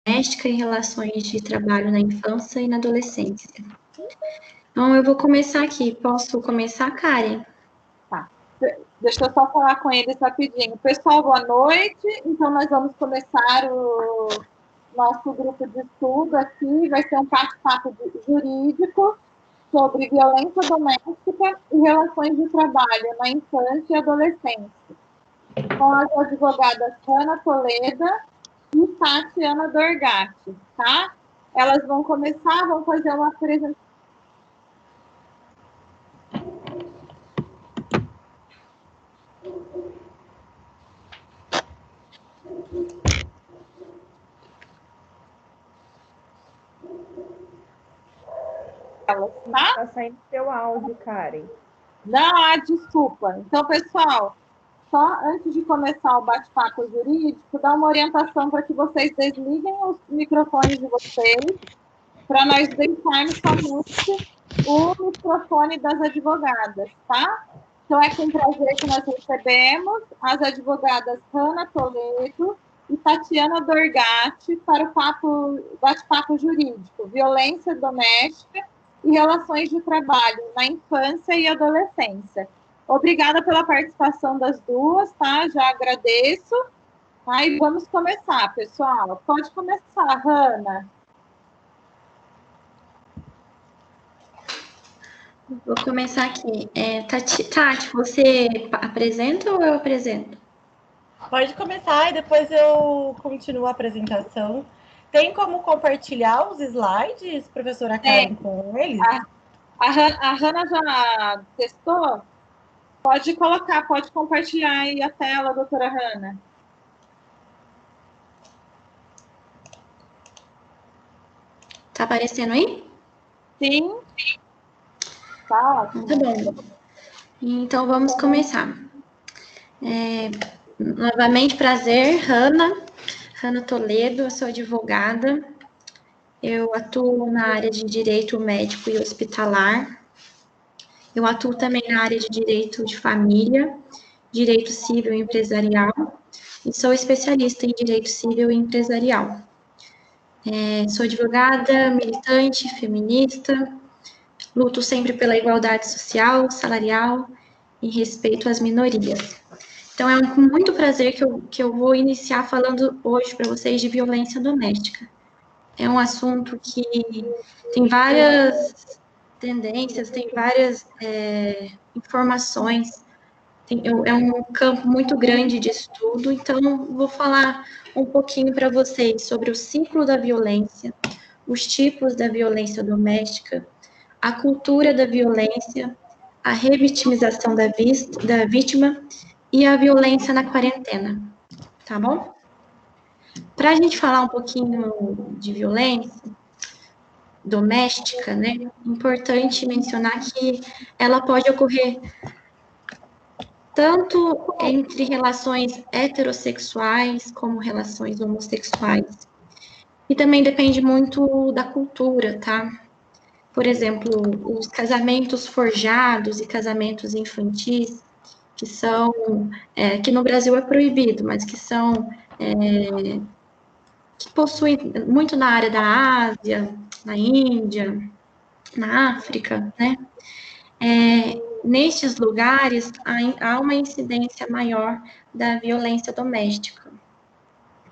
doméstica e relações de trabalho na infância e na adolescência. Então, eu vou começar aqui. Posso começar, Karen? Tá. Deixa eu só falar com eles rapidinho. Pessoal, boa noite. Então, nós vamos começar o nosso grupo de estudo aqui. Vai ser um bate-papo jurídico sobre violência doméstica e relações de trabalho na infância e adolescência, com as advogadas Hanna Toledo e Tatiana Dorgatti, tá? Elas vão começar, vão fazer uma apresentação. Tá saindo seu áudio, Karen. Não, desculpa. Então, pessoal, só antes de começar o bate-papo jurídico, dá uma orientação para que vocês desliguem os microfones de vocês, para nós deixarmos somente o microfone das advogadas, tá? Então, é com prazer que nós recebemos as advogadas Hanna Toledo e Tatiana Dorgatti para o bate-papo jurídico, violência doméstica e relações de trabalho na infância e adolescência. Obrigada pela participação das duas, tá? Já agradeço. Tá? E vamos começar, pessoal. Pode começar, Hanna. Vou começar aqui. Tati, você apresenta ou eu apresento? Pode começar e depois eu continuo a apresentação. Tem como compartilhar os slides, professora Karen, com eles? A Hanna já testou? Pode colocar, pode compartilhar aí a tela, doutora Hanna. Tá aparecendo aí? Sim. Tá ótimo. Tá bom. Então, vamos começar. Novamente, prazer, Hanna Toledo, eu sou advogada. Eu atuo na área de direito médico e hospitalar. Eu atuo também na área de direito de família, direito civil e empresarial, e sou especialista em direito civil e empresarial. Sou advogada, militante, feminista, luto sempre pela igualdade social, salarial e respeito às minorias. Então, é com muito prazer que eu vou iniciar falando hoje para vocês de violência doméstica. É um assunto que tem várias tendências, tem várias informações, é um campo muito grande de estudo, então vou falar um pouquinho para vocês sobre o ciclo da violência, os tipos da violência doméstica, a cultura da violência, a revitimização da vítima e a violência na quarentena, tá bom? Para a gente falar um pouquinho de violência doméstica, né, é importante mencionar que ela pode ocorrer tanto entre relações heterossexuais como relações homossexuais. E também depende muito da cultura, tá? Por exemplo, os casamentos forjados e casamentos infantis, que são, que no Brasil é proibido, mas que são, que possuem muito na área da Ásia, na Índia, na África, né? Nestes lugares, há uma incidência maior da violência doméstica.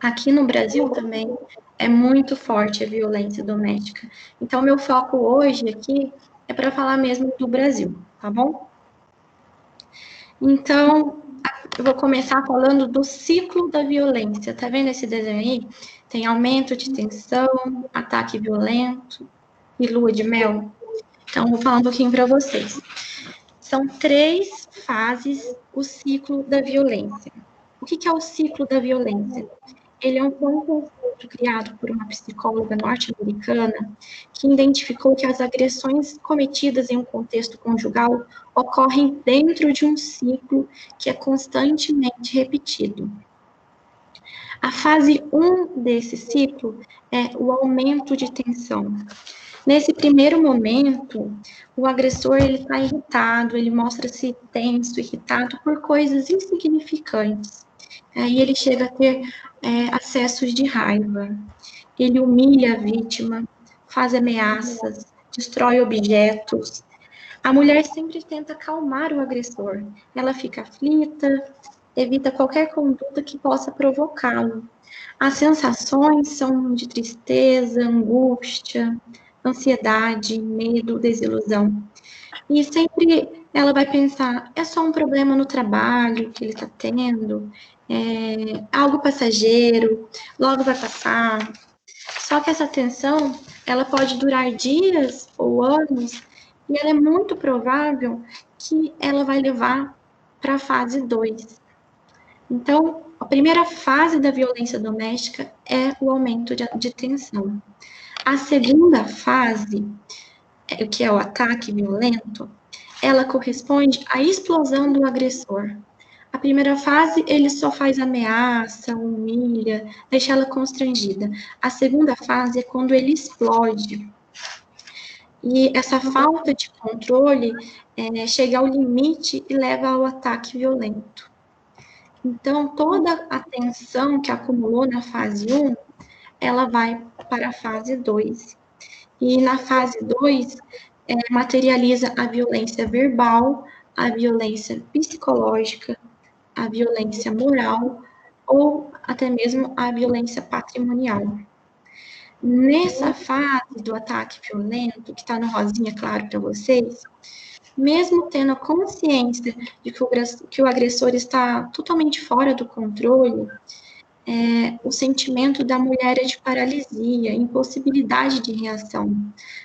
Aqui no Brasil também é muito forte a violência doméstica. Então, meu foco hoje aqui é para falar mesmo do Brasil, tá bom? Então, eu vou começar falando do ciclo da violência. Tá vendo esse desenho aí? Tem aumento de tensão, ataque violento e lua de mel. Então, vou falar um pouquinho para vocês. São 3 fases o ciclo da violência. O que é o ciclo da violência? Ele é um conceito criado por uma psicóloga norte-americana que identificou que as agressões cometidas em um contexto conjugal ocorrem dentro de um ciclo que é constantemente repetido. A fase 1 desse ciclo é o aumento de tensão. Nesse primeiro momento, o agressor está irritado, ele mostra-se tenso, irritado por coisas insignificantes. Aí ele chega a ter acessos de raiva. ele humilha a vítima, faz ameaças, destrói objetos. A mulher sempre tenta acalmar o agressor. Ela fica aflita, evita qualquer conduta que possa provocá-lo. As sensações são de tristeza, angústia, ansiedade, medo, desilusão. E sempre ela vai pensar, é só um problema no trabalho que ele está tendo, é algo passageiro, logo vai passar. Só que essa tensão, ela pode durar dias ou anos, e ela é muito provável que ela vai levar para a fase 2. Então, a primeira fase da violência doméstica é o aumento de tensão. A segunda fase, que é o ataque violento, ela corresponde à explosão do agressor. A primeira fase, ele só faz ameaça, humilha, deixa ela constrangida. A segunda fase é quando ele explode. E essa falta de controle chega ao limite e leva ao ataque violento. Então, toda a tensão que acumulou na fase 1, ela vai para a fase 2. E na fase 2, materializa a violência verbal, a violência psicológica, a violência moral ou até mesmo a violência patrimonial. Nessa fase do ataque violento, que está no rosinha claro para vocês, mesmo tendo a consciência de que o agressor está totalmente fora do controle, o sentimento da mulher é de paralisia, impossibilidade de reação.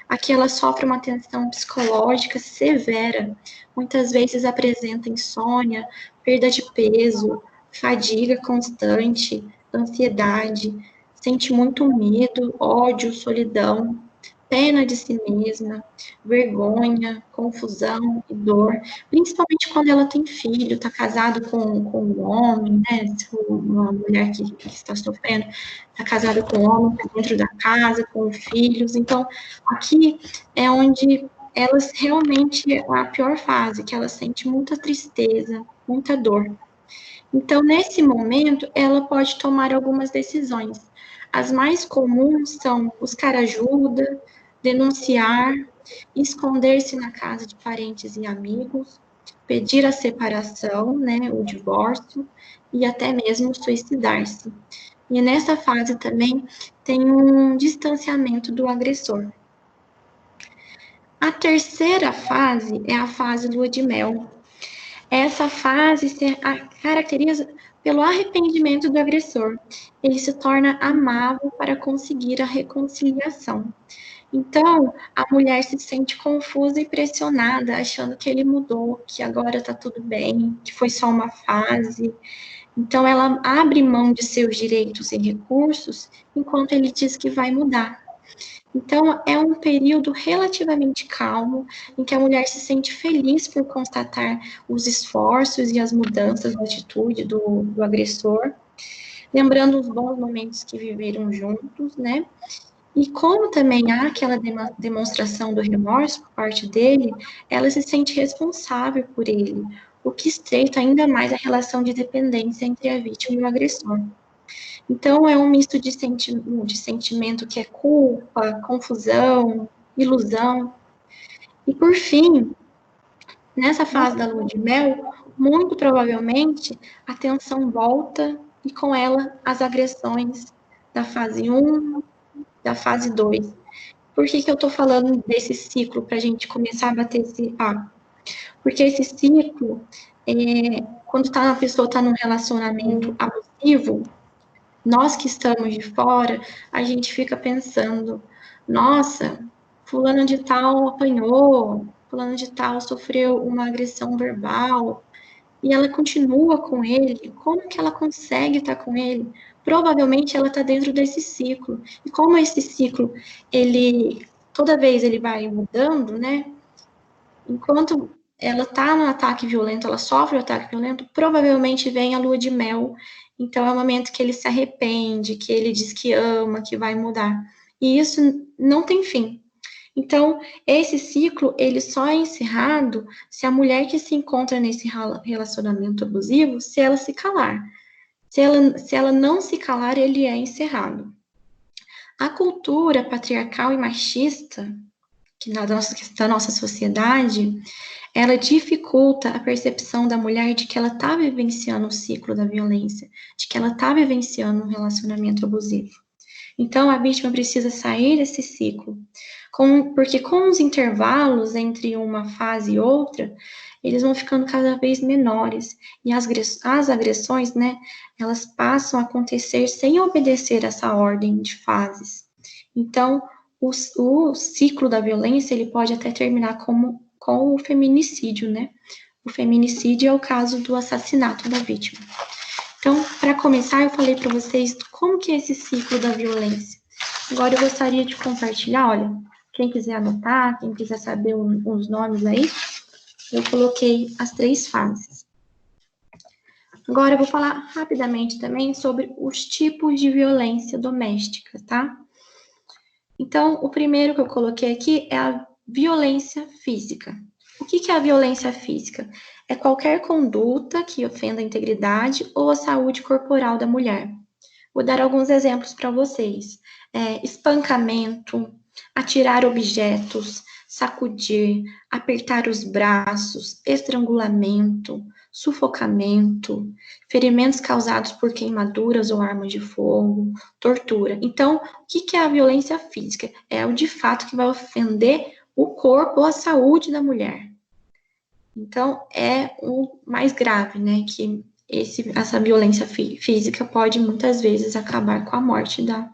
Aqui ela sofre uma tensão psicológica severa, muitas vezes apresenta insônia, perda de peso, fadiga constante, ansiedade, sente muito medo, ódio, solidão, pena de si mesma, vergonha, confusão e dor, principalmente quando ela tem filho, está casado com um homem, né? Uma mulher que está sofrendo, está casada com um homem, está dentro da casa, com filhos. Então, aqui é onde elas realmente é a pior fase, que ela sente muita tristeza, muita dor. Então, nesse momento, ela pode tomar algumas decisões. As mais comuns são buscar ajuda, denunciar, esconder-se na casa de parentes e amigos, pedir a separação, né, o divórcio, e até mesmo suicidar-se. E nessa fase também tem um distanciamento do agressor. A terceira fase é a fase lua de mel. Essa fase se caracteriza pelo arrependimento do agressor. Ele se torna amável para conseguir a reconciliação. Então, a mulher se sente confusa e pressionada, achando que ele mudou, que agora está tudo bem, que foi só uma fase. Então, ela abre mão de seus direitos e recursos, enquanto ele diz que vai mudar. Então, é um período relativamente calmo, em que a mulher se sente feliz por constatar os esforços e as mudanças de atitude do agressor, lembrando os bons momentos que viveram juntos, né? E como também há aquela demonstração do remorso por parte dele, ela se sente responsável por ele, o que estreita ainda mais a relação de dependência entre a vítima e o agressor. Então, é um misto de sentimento que é culpa, confusão, ilusão. E, por fim, nessa fase da lua de mel, muito provavelmente, a tensão volta e com ela as agressões da fase 1, da fase 2. Por que eu estou falando desse ciclo para a gente começar a bater esse papo? Porque esse ciclo, quando a pessoa está num relacionamento abusivo, nós que estamos de fora, a gente fica pensando, nossa, fulano de tal apanhou, fulano de tal sofreu uma agressão verbal, e ela continua com ele, como que ela consegue estar com ele? Provavelmente ela está dentro desse ciclo. E como esse ciclo, toda vez ele vai mudando, né? Enquanto ela está no ataque violento, ela sofre o ataque violento, provavelmente vem a lua de mel. Então é o momento que ele se arrepende, que ele diz que ama, que vai mudar. E isso não tem fim. Então, esse ciclo, ele só é encerrado se a mulher que se encontra nesse relacionamento abusivo, se ela se calar. Se ela não se calar, ele é encerrado. A cultura patriarcal e machista da nossa sociedade, ela dificulta a percepção da mulher de que ela está vivenciando o ciclo da violência, de que ela está vivenciando um relacionamento abusivo. Então, a vítima precisa sair desse ciclo, porque com os intervalos entre uma fase e outra, eles vão ficando cada vez menores, e as agressões, né, elas passam a acontecer sem obedecer essa ordem de fases. Então, o ciclo da violência, ele pode até terminar com o feminicídio, né? O feminicídio é o caso do assassinato da vítima. Então, para começar, eu falei para vocês como que é esse ciclo da violência. Agora eu gostaria de compartilhar, olha, quem quiser anotar, quem quiser saber os nomes aí, eu coloquei as 3 fases. Agora eu vou falar rapidamente também sobre os tipos de violência doméstica, tá? Então, o primeiro que eu coloquei aqui é a violência física. O que é a violência física? É qualquer conduta que ofenda a integridade ou a saúde corporal da mulher. Vou dar alguns exemplos para vocês. Espancamento, atirar objetos, sacudir, apertar os braços, estrangulamento, sufocamento, ferimentos causados por queimaduras ou armas de fogo, tortura. Então, o que é a violência física? É o de fato que vai ofender o corpo ou a saúde da mulher. Então, é o mais grave, né? Que essa violência física pode muitas vezes acabar com a morte da.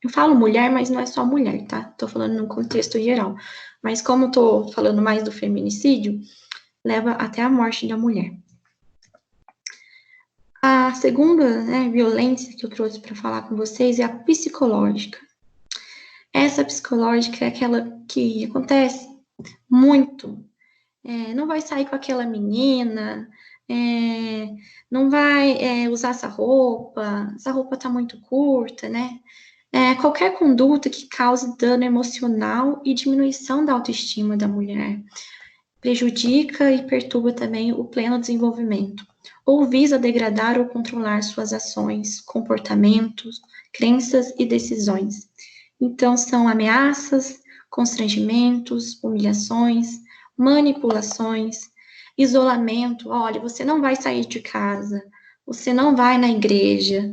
Eu falo mulher, mas não é só mulher, tá? Tô falando num contexto geral. Mas como tô falando mais do feminicídio, leva até a morte da mulher. A segunda, né, violência que eu trouxe para falar com vocês é a psicológica. Essa psicológica é aquela que acontece muito. Não vai sair com aquela menina, não vai usar essa roupa tá muito curta, né? Qualquer conduta que cause dano emocional e diminuição da autoestima da mulher. Prejudica e perturba também o pleno desenvolvimento, ou visa degradar ou controlar suas ações, comportamentos, crenças e decisões. Então, são ameaças, constrangimentos, humilhações, manipulações, isolamento. Olha, você não vai sair de casa, você não vai na igreja,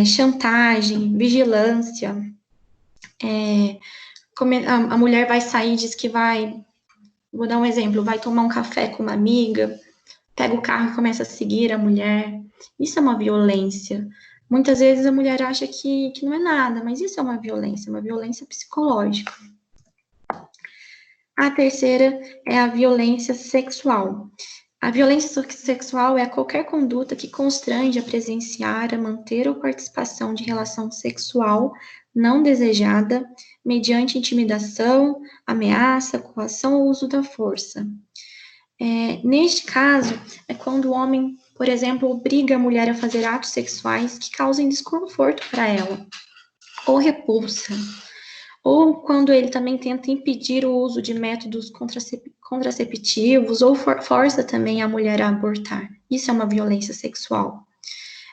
chantagem, vigilância. A mulher vai sair, diz que vai, vou dar um exemplo, vai tomar um café com uma amiga, pega o carro e começa a seguir a mulher. Isso é uma violência. Muitas vezes a mulher acha que não é nada, mas isso é uma violência psicológica. A terceira é a violência sexual. A violência sexual é qualquer conduta que constrange a presenciar, a manter ou participação de relação sexual não desejada, mediante intimidação, ameaça, coação ou uso da força. Neste caso, é quando o homem, por exemplo, obriga a mulher a fazer atos sexuais que causem desconforto para ela, ou repulsa, ou quando ele também tenta impedir o uso de métodos contraceptivos, ou força também a mulher a abortar. Isso é uma violência sexual.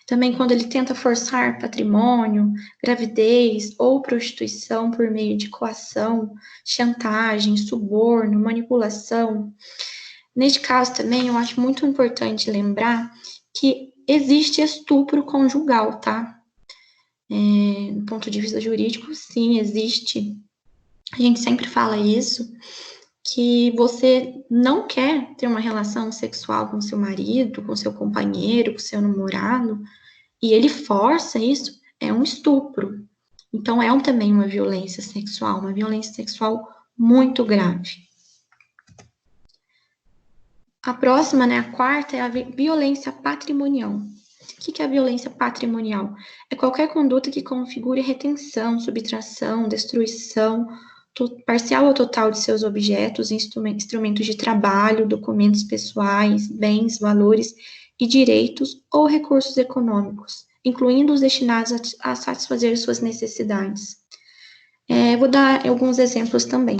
Também quando ele tenta forçar patrimônio, gravidez ou prostituição por meio de coação, chantagem, suborno, manipulação. Neste caso também, eu acho muito importante lembrar que existe estupro conjugal, tá? Do ponto de vista jurídico, sim, existe. A gente sempre fala isso, que você não quer ter uma relação sexual com seu marido, com seu companheiro, com seu namorado, e ele força isso, é um estupro. Então, também uma violência sexual muito grave. A próxima, né, a quarta, é a violência patrimonial. O que é a violência patrimonial? É qualquer conduta que configure retenção, subtração, destruição, parcial ou total de seus objetos, instrumentos de trabalho, documentos pessoais, bens, valores e direitos ou recursos econômicos, incluindo os destinados a satisfazer suas necessidades. Vou dar alguns exemplos também.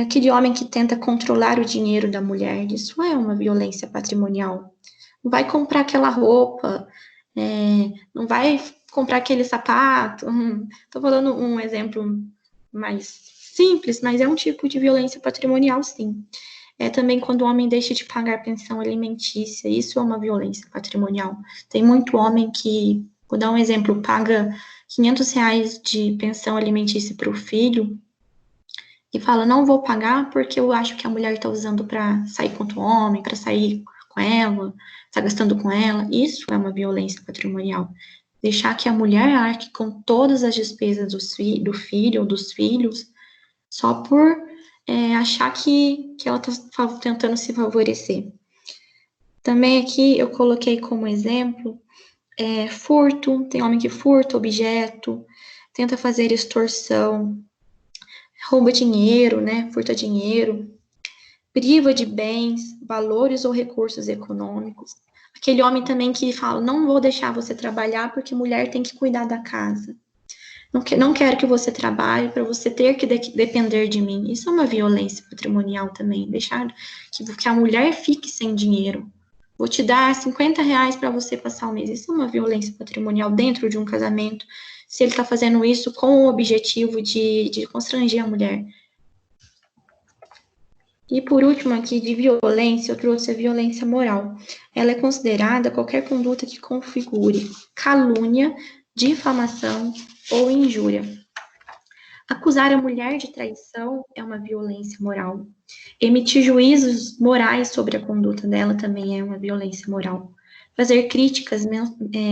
Aquele homem que tenta controlar o dinheiro da mulher, isso é uma violência patrimonial. Não vai comprar aquela roupa, não vai comprar aquele sapato. Tô falando um exemplo mais simples, mas é um tipo de violência patrimonial, sim. É também quando o homem deixa de pagar pensão alimentícia, isso é uma violência patrimonial. Tem muito homem que, vou dar um exemplo, paga R$ 500 de pensão alimentícia para o filho e fala, não vou pagar porque eu acho que a mulher está usando para sair contra o homem, para sair com ela, está gastando com ela. Isso é uma violência patrimonial. Deixar que a mulher arque com todas as despesas do filho ou dos filhos só por achar que ela está tentando se favorecer. Também aqui eu coloquei como exemplo furto, tem homem que furta objeto, tenta fazer extorsão, rouba dinheiro, né, furta dinheiro, priva de bens, valores ou recursos econômicos. Aquele homem também que fala, não vou deixar você trabalhar porque mulher tem que cuidar da casa. Não quero que você trabalhe para você ter que depender de mim. Isso é uma violência patrimonial também. Deixar que a mulher fique sem dinheiro. Vou te dar R$ 50 para você passar o mês. Isso é uma violência patrimonial dentro de um casamento. Se ele está fazendo isso com o objetivo de constranger a mulher. E por último aqui, de violência, eu trouxe a violência moral. Ela é considerada qualquer conduta que configure calúnia, difamação ou injúria. Acusar a mulher de traição é uma violência moral. Emitir juízos morais sobre a conduta dela também é uma violência moral. Fazer críticas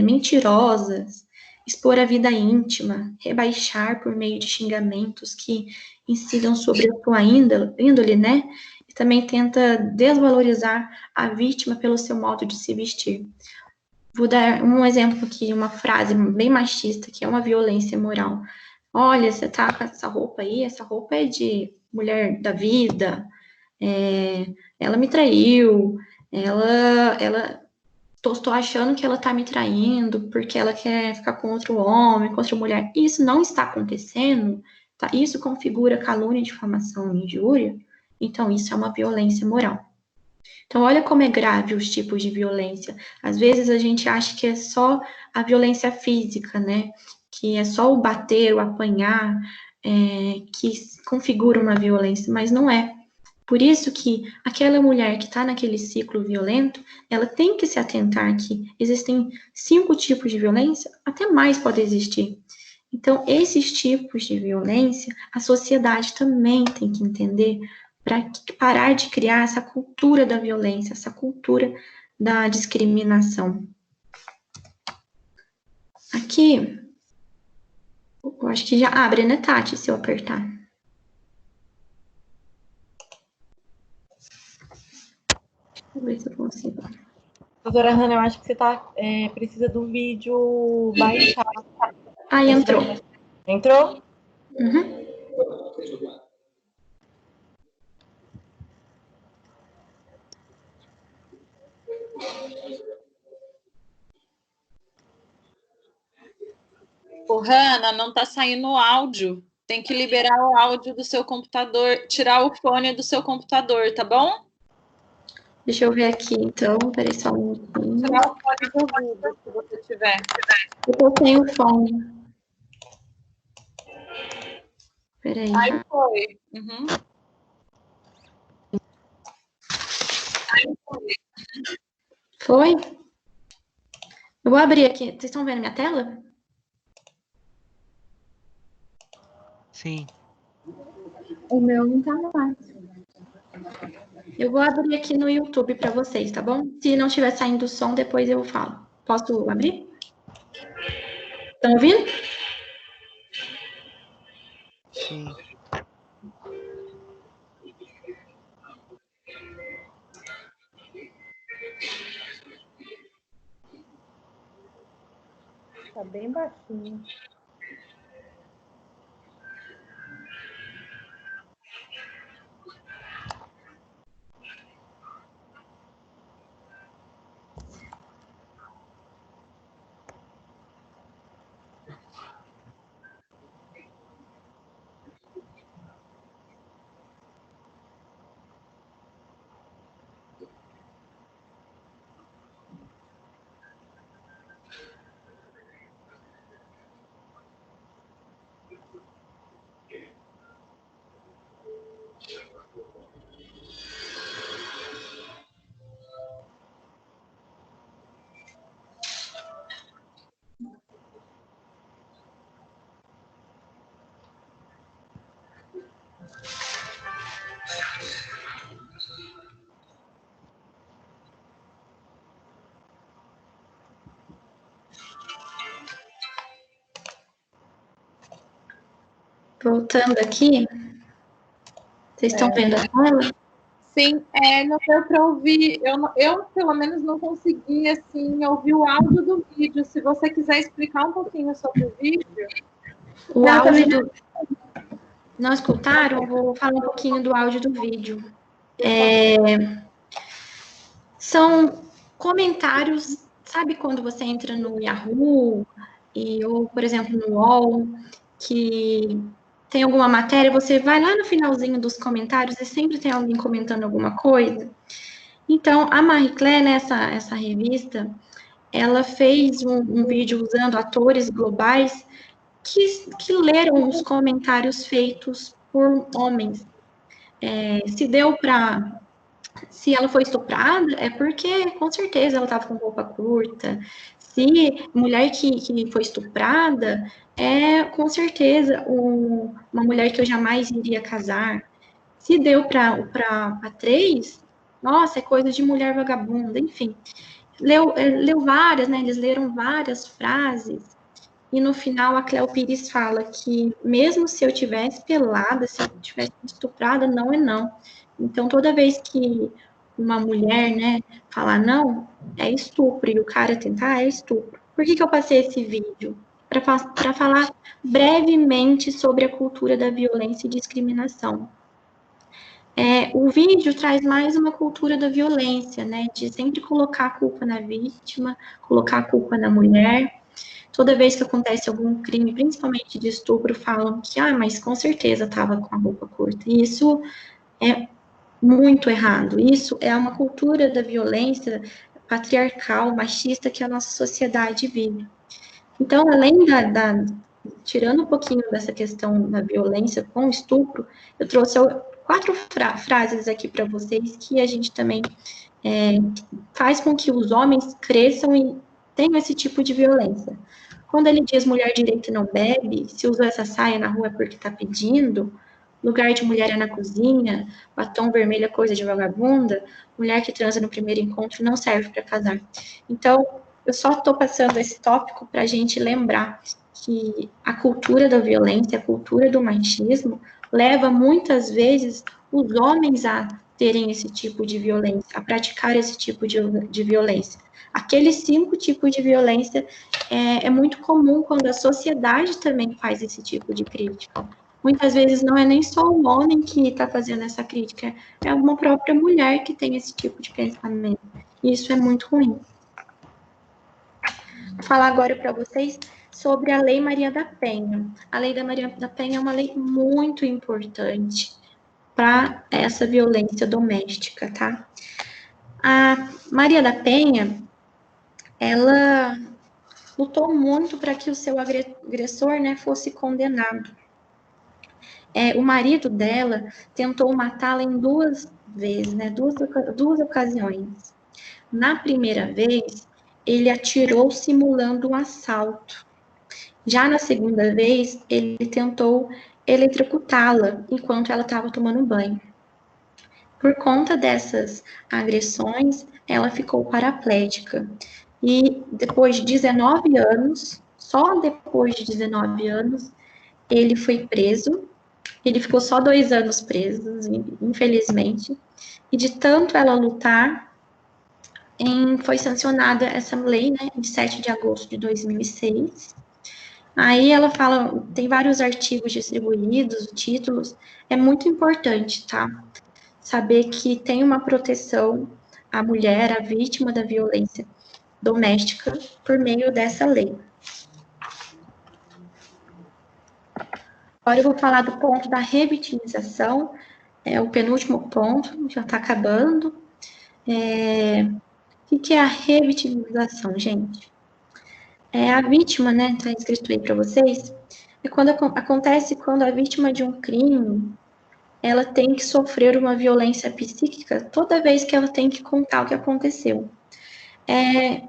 mentirosas, expor a vida íntima, rebaixar por meio de xingamentos que incidam sobre a sua índole, né? E também tenta desvalorizar a vítima pelo seu modo de se vestir. Vou dar um exemplo aqui, uma frase bem machista, que é uma violência moral. Olha, você tá com essa roupa aí, essa roupa é de mulher da vida, ela me traiu, tô achando que ela tá me traindo porque ela quer ficar com outro homem, com outra mulher. Isso não está acontecendo, tá? Isso configura calúnia, difamação e injúria, então isso é uma violência moral. Então, olha como é grave os tipos de violência. Às vezes a gente acha que é só a violência física, né? Que é só o bater, o apanhar, que configura uma violência, mas não é. Por isso que aquela mulher que está naquele ciclo violento, ela tem que se atentar que existem 5 tipos de violência, até mais pode existir. Então, esses tipos de violência, a sociedade também tem que entender para parar de criar essa cultura da violência, essa cultura da discriminação. Aqui, eu acho que já abre, né, Tati, se eu apertar. Vou ver se eu consigo. Doutora Hanna, eu acho que você precisa do vídeo baixado. Ah, entrou. Entrou? Uhum. Ô, Hanna, não está saindo o áudio. Tem que liberar o áudio do seu computador, tirar o fone do seu computador, tá bom? Deixa eu ver aqui, então. Peraí só um minutinho. Tirar o fone do ouvido, se você tiver. Eu tô sem o fone. Peraí. Aí foi. Uhum. Aí foi. Foi? Eu vou abrir aqui. Vocês estão vendo minha tela? Sim. O meu não tá lá. Eu vou abrir aqui no YouTube para vocês, tá bom? Se não estiver saindo o som, depois eu falo. Posso abrir? Estão ouvindo? Sim. Tá bem baixinho. Voltando aqui, vocês estão vendo a tela? Sim, não deu para ouvir. Eu, pelo menos, não consegui assim, ouvir o áudio do vídeo. Se você quiser explicar um pouquinho sobre o vídeo. O áudio do... Não escutaram? Eu vou falar um pouquinho do áudio do vídeo. São comentários, sabe quando você entra no Yahoo, ou, por exemplo, no UOL, que tem alguma matéria, você vai lá no finalzinho dos comentários e sempre tem alguém comentando alguma coisa? Então, a Marie Claire, nessa revista, ela fez um vídeo usando atores globais que leram os comentários feitos por homens. Se ela foi estuprada, é porque, com certeza, ela estava com roupa curta. Se mulher que foi estuprada, com certeza, uma mulher que eu jamais iria casar. Se deu para 3, nossa, é coisa de mulher vagabunda, enfim. Leu várias, né? Eles leram várias frases. E no final, a Cleo Pires fala que, mesmo se eu tivesse pelada, se eu tivesse estuprada, não é não. Então, toda vez que uma mulher, né, falar não, é estupro, e o cara tentar, é estupro. Por que eu passei esse vídeo? Para falar brevemente sobre a cultura da violência e discriminação. O vídeo traz mais uma cultura da violência, né, de sempre colocar a culpa na vítima, colocar a culpa na mulher. Toda vez que acontece algum crime, principalmente de estupro, falam que, mas com certeza estava com a roupa curta. E isso é muito errado. Isso é uma cultura da violência patriarcal, machista que a nossa sociedade vive. Então, além tirando um pouquinho dessa questão da violência com estupro, eu trouxe 4 frases aqui para vocês que a gente também faz com que os homens cresçam e tenham esse tipo de violência. Quando ele diz mulher direita não bebe, se usou essa saia na rua é porque está pedindo, lugar de mulher é na cozinha, batom vermelho é coisa de vagabunda, mulher que transa no primeiro encontro não serve para casar. Então, eu só estou passando esse tópico para a gente lembrar que a cultura da violência, a cultura do machismo, leva muitas vezes os homens a terem esse tipo de violência, a praticar esse tipo de violência. Aqueles 5 tipos de violência é muito comum quando a sociedade também faz esse tipo de crítica. Muitas vezes não é nem só o homem que está fazendo essa crítica, é uma própria mulher que tem esse tipo de pensamento. E isso é muito ruim. Vou falar agora para vocês sobre a Lei Maria da Penha. A Lei da Maria da Penha é uma lei muito importante para essa violência doméstica, tá? A Maria da Penha, ela lutou muito para que o seu agressor, né, fosse condenado. O marido dela tentou matá-la em 2 vezes, né, duas ocasiões. Na primeira vez, ele atirou simulando um assalto. Já na segunda vez, ele tentou eletrocutá-la enquanto ela estava tomando banho. Por conta dessas agressões, ela ficou paraplégica. E depois de 19 anos, só depois de 19 anos, ele foi preso. Ele ficou só 2 anos preso, infelizmente. E de tanto ela lutar, foi sancionada essa lei, né, em 7 de agosto de 2006. Aí ela fala, tem vários artigos distribuídos, títulos, é muito importante, tá? Saber que tem uma proteção à mulher, à vítima da violência doméstica, por meio dessa lei. Agora eu vou falar do ponto da revitimização, é o penúltimo ponto, já está acabando. O que é a revitimização, gente? A vítima, né, está escrito aí para vocês, acontece quando a vítima de um crime, ela tem que sofrer uma violência psíquica toda vez que ela tem que contar o que aconteceu.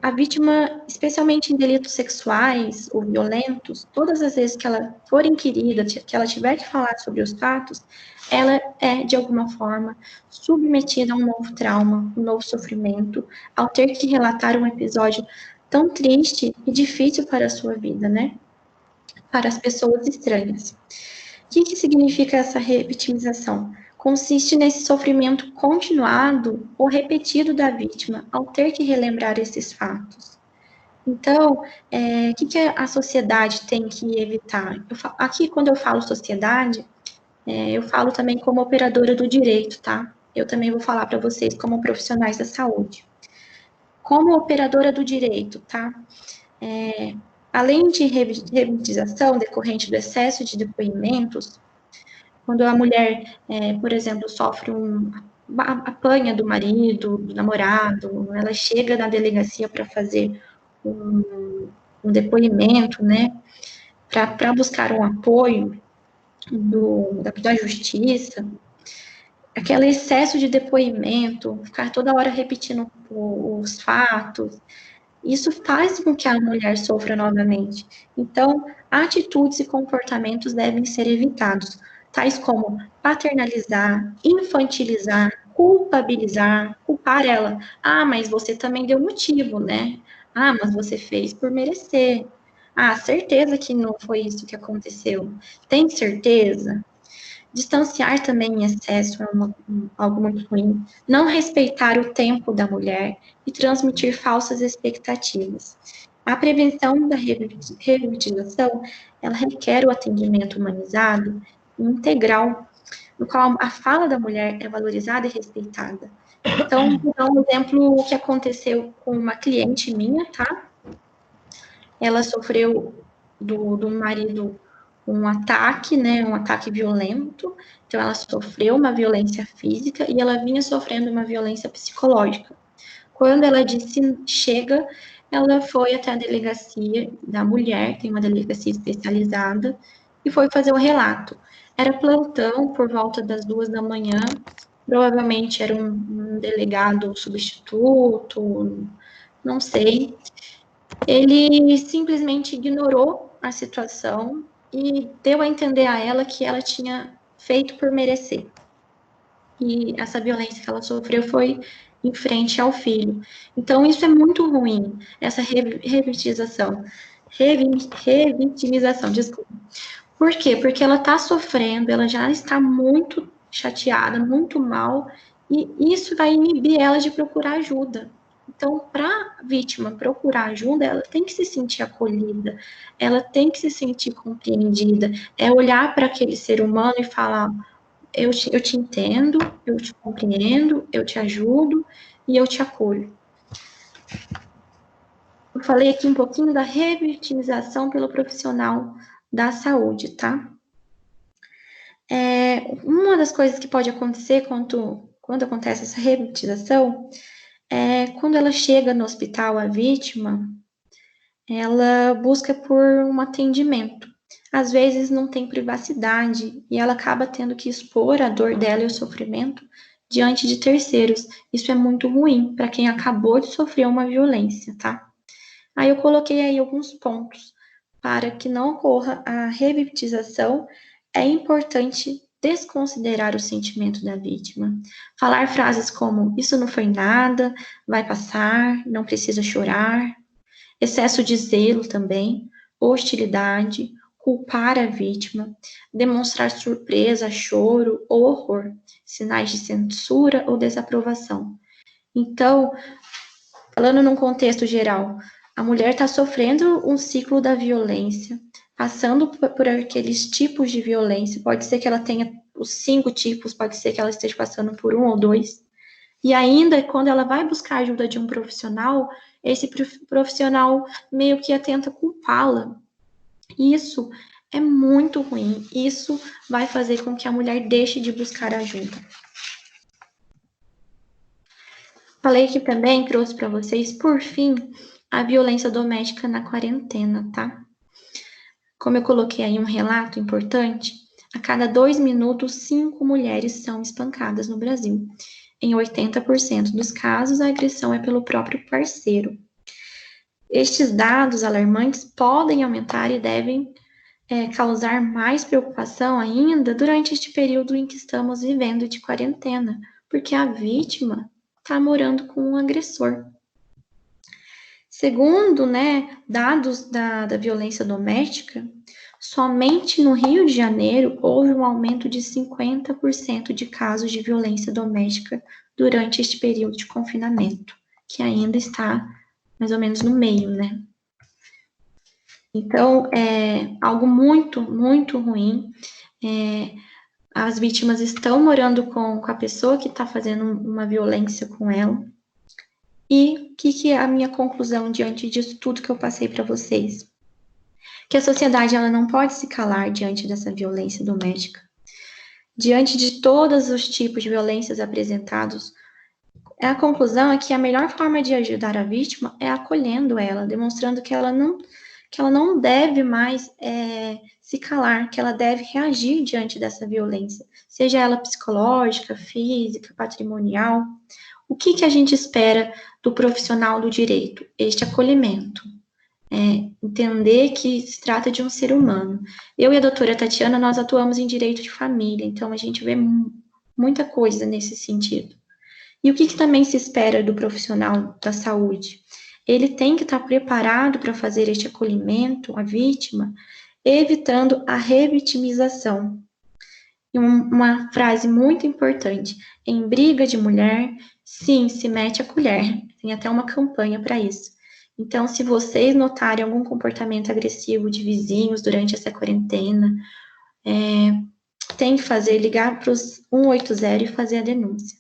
A vítima, especialmente em delitos sexuais ou violentos, todas as vezes que ela for inquirida, que ela tiver que falar sobre os fatos, ela é, de alguma forma, submetida a um novo trauma, um novo sofrimento, ao ter que relatar um episódio tão triste e difícil para a sua vida, né? Para as pessoas estranhas. que significa essa revitimização? Consiste nesse sofrimento continuado ou repetido da vítima ao ter que relembrar esses fatos. Então, o que a sociedade tem que evitar? Aqui, quando eu falo sociedade, eu falo também como operadora do direito, tá? Eu também vou falar para vocês como profissionais da saúde. Como operadora do direito, tá? Além de revitimização decorrente do excesso de depoimentos, quando a mulher, por exemplo, sofre apanha do marido, do namorado, ela chega na delegacia para fazer um depoimento, né, para buscar um apoio da justiça, aquele excesso de depoimento, ficar toda hora repetindo os fatos, isso faz com que a mulher sofra novamente. Então, atitudes e comportamentos devem ser evitados, tais como paternalizar, infantilizar, culpabilizar, culpar ela. Ah, mas você também deu motivo, né? Ah, mas você fez por merecer. Ah, certeza que não foi isso que aconteceu. Tem certeza? Distanciar também em excesso é algo muito ruim. Não respeitar o tempo da mulher e transmitir falsas expectativas. A prevenção da revitimização, ela requer o atendimento humanizado e integral, no qual a fala da mulher é valorizada e respeitada. Então, vou dar um exemplo que aconteceu com uma cliente minha, tá? Ela sofreu do marido um ataque, né, um ataque violento. Então, ela sofreu uma violência física e ela vinha sofrendo uma violência psicológica. Quando ela disse chega, ela foi até a delegacia da mulher, tem uma delegacia especializada, e foi fazer o relato. Era plantão por volta das 2 da manhã, provavelmente era um delegado substituto, não sei. Ele simplesmente ignorou a situação e deu a entender a ela que ela tinha feito por merecer. E essa violência que ela sofreu foi em frente ao filho. Então, isso é muito ruim, essa revitimização. Revitimização, desculpa. Por quê? Porque ela está sofrendo, ela já está muito chateada, muito mal, e isso vai inibir ela de procurar ajuda. Então, para a vítima procurar ajuda, ela tem que se sentir acolhida, ela tem que se sentir compreendida, é olhar para aquele ser humano e falar: eu te entendo, eu te compreendo, eu te ajudo e eu te acolho. Eu falei aqui um pouquinho da revitimização pelo profissional da saúde, tá? Uma das coisas que pode acontecer quando acontece essa revitimização é quando ela chega no hospital, a vítima, ela busca por um atendimento. Às vezes não tem privacidade e ela acaba tendo que expor a dor dela e o sofrimento diante de terceiros. Isso é muito ruim para quem acabou de sofrer uma violência, tá? Aí eu coloquei aí alguns pontos para que não ocorra a revitimização. É importante desconsiderar o sentimento da vítima. Falar frases como: isso não foi nada, vai passar, não precisa chorar. Excesso de zelo também, hostilidade, culpar a vítima, demonstrar surpresa, choro ou horror, sinais de censura ou desaprovação. Então, falando num contexto geral, a mulher está sofrendo um ciclo da violência, passando por aqueles tipos de violência. Pode ser que ela tenha os 5 tipos, pode ser que ela esteja passando por 1 ou 2. E ainda, quando ela vai buscar a ajuda de um profissional, esse profissional meio que tenta culpá-la. Isso é muito ruim. Isso vai fazer com que a mulher deixe de buscar ajuda. Falei que também trouxe para vocês, por fim, a violência doméstica na quarentena, tá? Como eu coloquei aí um relato importante, a cada 2 minutos, 5 mulheres são espancadas no Brasil. Em 80% dos casos, a agressão é pelo próprio parceiro. Estes dados alarmantes podem aumentar e devem causar mais preocupação ainda durante este período em que estamos vivendo de quarentena, porque a vítima está morando com um agressor. Segundo, né, dados da violência doméstica, somente no Rio de Janeiro houve um aumento de 50% de casos de violência doméstica durante este período de confinamento, que ainda está mais ou menos no meio, né? Então, é algo muito, muito ruim. As vítimas estão morando com a pessoa que está fazendo uma violência com ela. E o que é a minha conclusão diante disso tudo que eu passei para vocês? Que a sociedade ela não pode se calar diante dessa violência doméstica. Diante de todos os tipos de violências apresentados, a conclusão é que a melhor forma de ajudar a vítima é acolhendo ela, demonstrando que ela não deve mais se calar, que ela deve reagir diante dessa violência, seja ela psicológica, física, patrimonial. O que a gente espera do profissional do direito? Este acolhimento. Entender que se trata de um ser humano. Eu e a doutora Tatiana, nós atuamos em direito de família, então a gente vê muita coisa nesse sentido. E o que também se espera do profissional da saúde? Ele tem que estar preparado para fazer este acolhimento à vítima, evitando a revitimização. E uma frase muito importante: em briga de mulher, sim, se mete a colher. Tem até uma campanha para isso. Então, se vocês notarem algum comportamento agressivo de vizinhos durante essa quarentena, tem que ligar para os 180 e fazer a denúncia.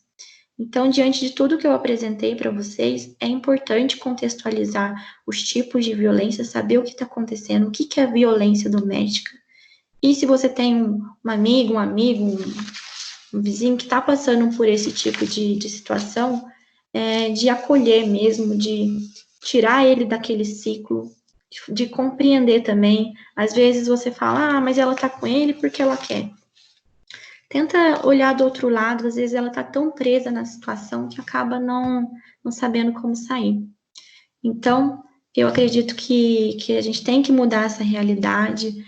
Então, diante de tudo que eu apresentei para vocês, é importante contextualizar os tipos de violência, saber o que está acontecendo, o que é violência doméstica. E se você tem um amigo, um vizinho que está passando por esse tipo de situação, de acolher mesmo, de tirar ele daquele ciclo, de compreender também. Às vezes você fala, mas ela está com ele porque ela quer. Tenta olhar do outro lado, às vezes ela está tão presa na situação que acaba não sabendo como sair. Então, eu acredito que a gente tem que mudar essa realidade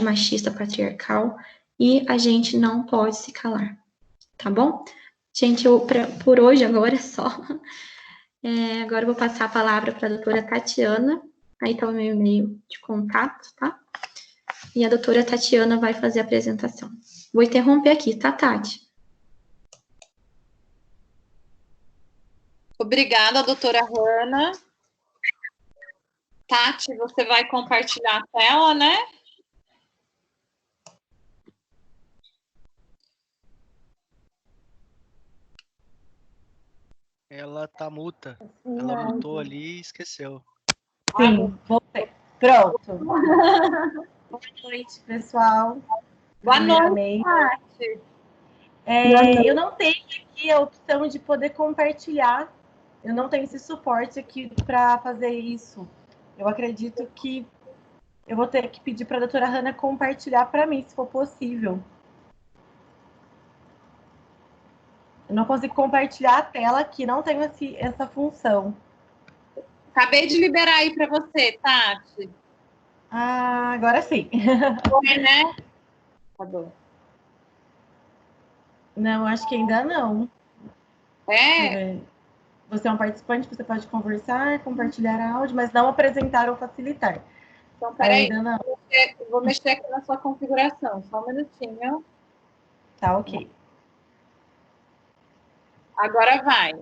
machista, patriarcal, e a gente não pode se calar, tá bom? Gente, por hoje agora é só. Agora eu vou passar a palavra para a doutora Tatiana, aí está o meu e-mail de contato, tá? E a doutora Tatiana vai fazer a apresentação. Vou interromper aqui, tá, Tati? Obrigada, doutora Hanna. Tati, você vai compartilhar a tela, né? Ela tá muta. Ela mutou ali e esqueceu. Sim, voltei. Pronto. Boa noite, pessoal. Boa noite, Tati. Eu não tenho aqui a opção de poder compartilhar. Eu não tenho esse suporte aqui para fazer isso. Eu acredito que eu vou ter que pedir para a doutora Hanna compartilhar para mim, se for possível. Eu não consigo compartilhar a tela aqui, não tenho essa função. Acabei de liberar aí para você, Tati. Ah, agora sim. Foi, né? Tá bom. Não, acho que ainda não. Você é um participante, você pode conversar, compartilhar áudio, mas não apresentar ou facilitar. Então, peraí. Ainda não. Vou mexer aqui na sua configuração. Só um minutinho. Tá, ok. Agora vai.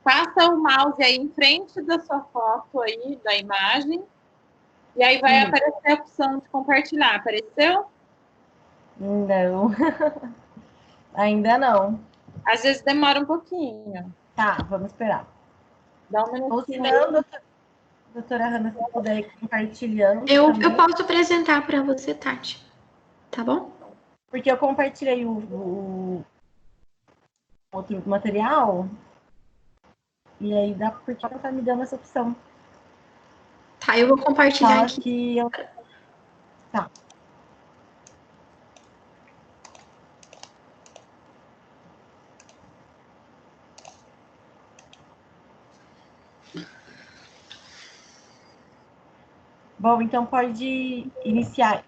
Passa o mouse aí em frente da sua foto aí, da imagem. E aí vai aparecer a opção de compartilhar. Apareceu? Não. Ainda não. Às vezes demora um pouquinho. Tá, vamos esperar. Dá um minutinho. Ou se não, doutora Hanna, se puder ir compartilhando. Eu posso apresentar para você, Tati. Tá bom? Porque eu compartilhei o outro material. E aí dá porque ela tá me dando essa opção. Tá, eu vou compartilhar aqui. Que eu... Tá. Bom, então pode iniciar.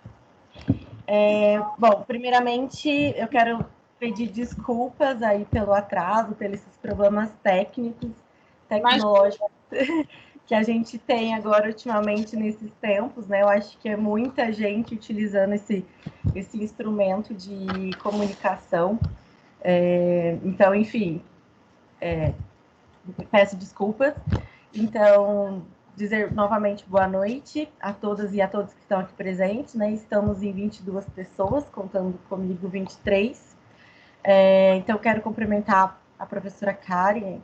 Bom, primeiramente eu quero pedir desculpas aí pelo atraso, pelos problemas tecnológicos que a gente tem agora ultimamente nesses tempos, né? Eu acho que é muita gente utilizando esse instrumento de comunicação. Então, enfim, peço desculpas. Então, dizer novamente boa noite a todas e a todos que estão aqui presentes, né? Estamos em 22 pessoas, contando comigo 23. Então, quero cumprimentar a professora Karen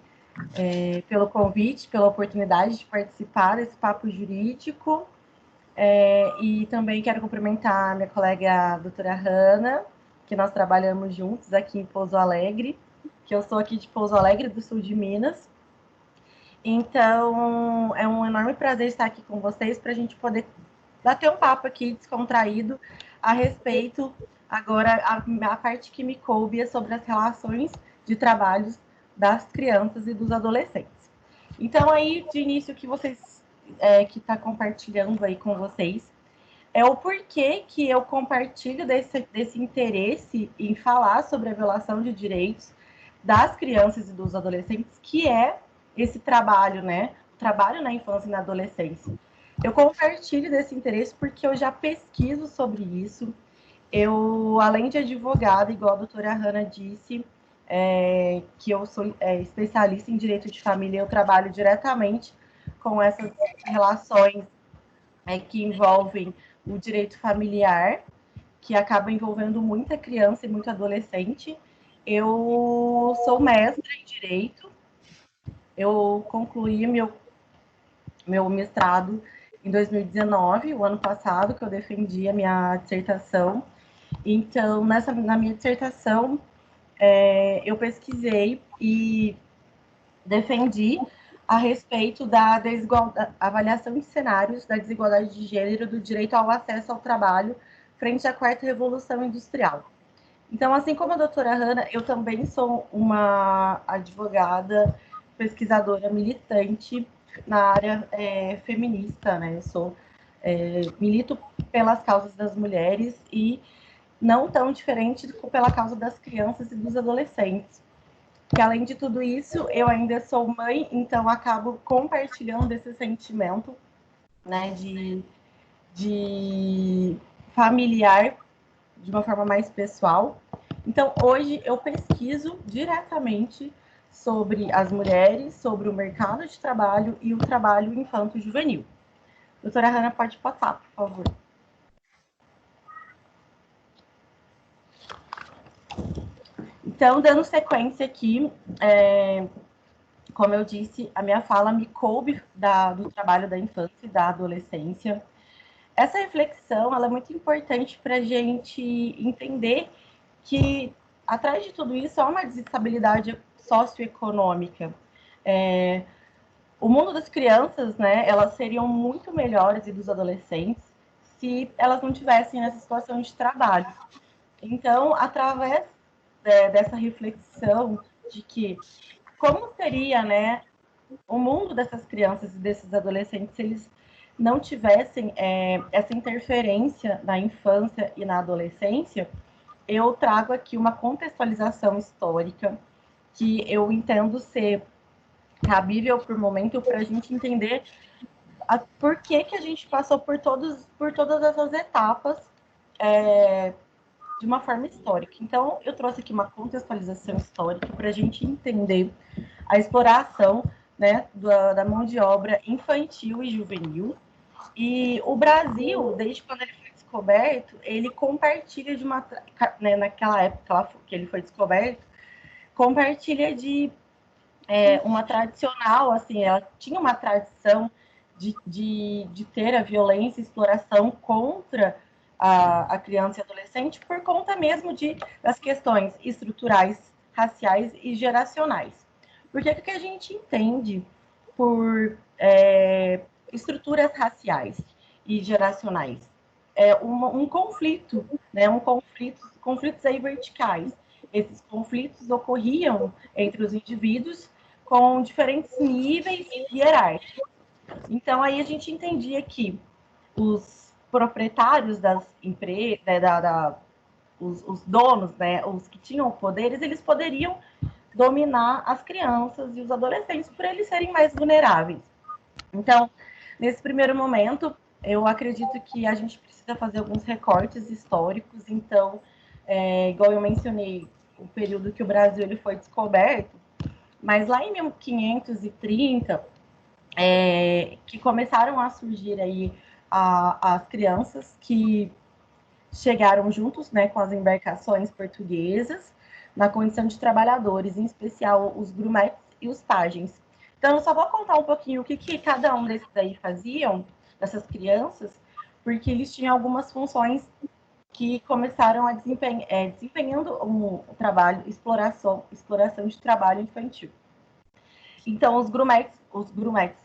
pelo convite, pela oportunidade de participar desse papo jurídico. E também quero cumprimentar a minha colega a doutora Hanna, que nós trabalhamos juntos aqui em Pouso Alegre, que eu sou aqui de Pouso Alegre, do sul de Minas. Então, é um enorme prazer estar aqui com vocês para a gente poder bater um papo aqui descontraído a respeito, agora, a parte que me coube é sobre as relações de trabalhos das crianças e dos adolescentes. Então, aí, de início, que vocês, que está compartilhando aí com vocês, é o porquê que eu compartilho desse interesse em falar sobre a violação de direitos das crianças e dos adolescentes, que é esse trabalho, né? O trabalho na infância e na adolescência. Eu compartilho desse interesse porque eu já pesquiso sobre isso. Eu, além de advogada, igual a doutora Hanna disse, que eu sou especialista em direito de família, eu trabalho diretamente com essas relações que envolvem o direito familiar, que acaba envolvendo muita criança e muito adolescente. Eu sou mestra em direito, eu concluí meu mestrado em 2019, o ano passado, que eu defendi a minha dissertação. Então, na minha dissertação, eu pesquisei e defendi a respeito da avaliação de cenários da desigualdade de gênero do direito ao acesso ao trabalho frente à quarta revolução industrial. Então, assim como a doutora Hanna, eu também sou uma advogada, pesquisadora militante na área feminista, né? Eu milito pelas causas das mulheres e não tão diferente pela causa das crianças e dos adolescentes. Que, além de tudo isso, eu ainda sou mãe, então acabo compartilhando esse sentimento, né, de familiar, de uma forma mais pessoal. Então, hoje eu pesquiso diretamente sobre as mulheres, sobre o mercado de trabalho e o trabalho infanto-juvenil. Doutora Hanna, pode passar, por favor. Então, dando sequência aqui, como eu disse, a minha fala me coube do trabalho da infância e da adolescência. Essa reflexão ela é muito importante para a gente entender que, atrás de tudo isso, há uma desestabilidade socioeconômica. O mundo das crianças, né, elas seriam muito melhores, e dos adolescentes, se elas não tivessem essa situação de trabalho. Então, através dessa reflexão de que como seria, né, o mundo dessas crianças e desses adolescentes se eles não tivessem essa interferência na infância e na adolescência, eu trago aqui uma contextualização histórica que eu entendo ser cabível por momento para a gente entender por que a gente passou por todas essas etapas de uma forma histórica. Então, eu trouxe aqui uma contextualização histórica para a gente entender a exploração, né, da mão de obra infantil e juvenil. E o Brasil, desde quando ele foi descoberto, ele compartilha de uma... Né, naquela época que ele foi descoberto, compartilha de uma tradicional, assim, ela tinha uma tradição de ter a violência e exploração contra a criança e adolescente por conta mesmo das questões estruturais, raciais e geracionais. Porque o que a gente entende por estruturas raciais e geracionais? Um conflito, né? Conflitos aí verticais. Esses conflitos ocorriam entre os indivíduos com diferentes níveis hierárquicos. Então, aí a gente entendia que os proprietários das empresas, os donos, né, os que tinham poderes, eles poderiam dominar as crianças e os adolescentes por eles serem mais vulneráveis. Então, nesse primeiro momento, eu acredito que a gente precisa fazer alguns recortes históricos. Então, igual eu mencionei, o período que o Brasil ele foi descoberto, mas lá em 1530, que começaram a surgir aí as crianças que chegaram juntos, né, com as embarcações portuguesas, na condição de trabalhadores, em especial os grumetes e os pajens. Então, eu só vou contar um pouquinho o que cada um desses aí faziam, dessas crianças, porque eles tinham algumas funções que começaram a desempenhando um trabalho, exploração de trabalho infantil. Então, os grumetes,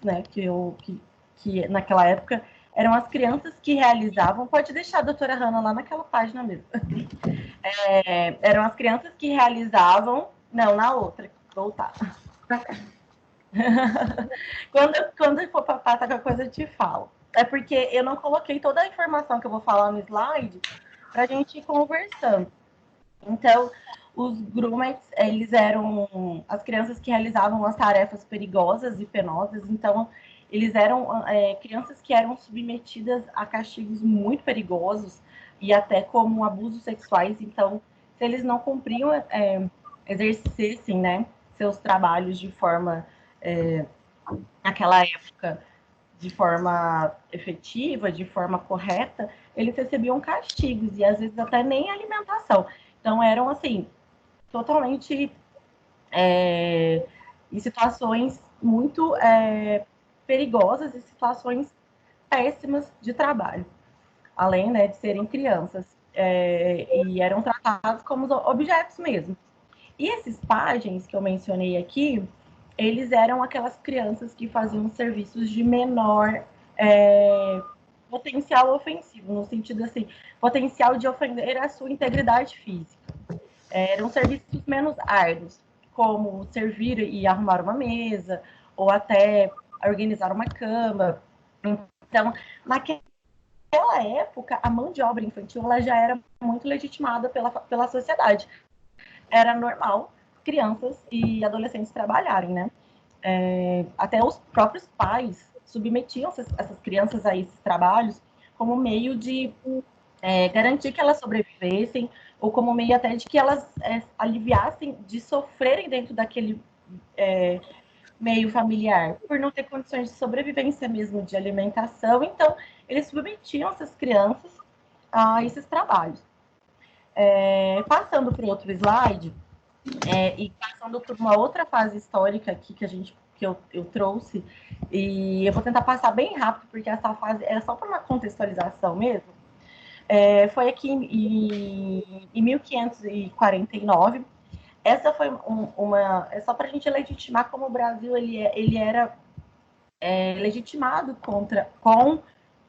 né, que naquela época eram as crianças que realizavam, pode deixar a doutora Hanna lá naquela página mesmo, eram as crianças que realizavam, não, na outra, voltar. Quando for para passar qualquer coisa, eu te falo. É porque eu não coloquei toda a informação que eu vou falar no slide para a gente ir conversando. Então, os grumetes, eles eram as crianças que realizavam as tarefas perigosas e penosas. Então, eles eram crianças que eram submetidas a castigos muito perigosos e até como abusos sexuais. Então, se eles não cumpriam, exercessem, né, seus trabalhos de forma, naquela época, de forma efetiva, de forma correta, eles recebiam castigos e às vezes até nem alimentação. Então, eram assim, totalmente em situações muito perigosas e situações péssimas de trabalho, além, né, de serem crianças, e eram tratados como objetos mesmo. E esses pajens que eu mencionei aqui, eles eram aquelas crianças que faziam serviços de menor potencial ofensivo, no sentido assim, potencial de ofender a sua integridade física. Eram serviços menos árduos, como servir e arrumar uma mesa, ou até organizar uma cama. Então, naquela época, a mão de obra infantil ela já era muito legitimada pela sociedade. Era normal crianças e adolescentes trabalharem, né? Até os próprios pais submetiam essas crianças a esses trabalhos como meio de garantir que elas sobrevivessem, ou como meio até de que elas aliviassem de sofrerem dentro daquele meio familiar, por não ter condições de sobrevivência mesmo, de alimentação. Então, eles submetiam essas crianças a esses trabalhos. Passando para o outro slide, e passando por uma outra fase histórica aqui que eu trouxe, e eu vou tentar passar bem rápido, porque essa fase é só para uma contextualização mesmo. Foi aqui em 1549. Essa foi é só para a gente legitimar como o Brasil ele era legitimado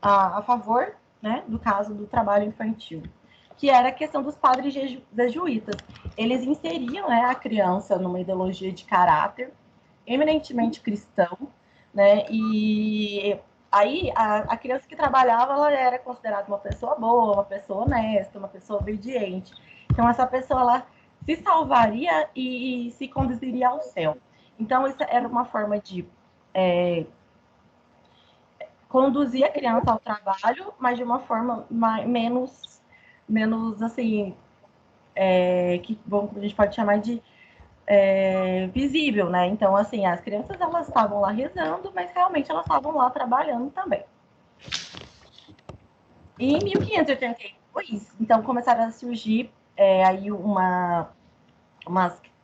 a favor, né, do caso do trabalho infantil, que era a questão dos padres jesuítas. Eles inseriam, né, a criança numa ideologia de caráter eminentemente cristão, né, e aí a criança que trabalhava ela era considerada uma pessoa boa, uma pessoa honesta, uma pessoa obediente. Então essa pessoa ela se salvaria e se conduziria ao céu. Então isso era uma forma de conduzir a criança ao trabalho, mas de uma forma menos assim, que a gente pode chamar de visível, né? Então, assim, as crianças elas estavam lá rezando, mas realmente elas estavam lá trabalhando também. E em 1582, então, começaram a surgir aí umas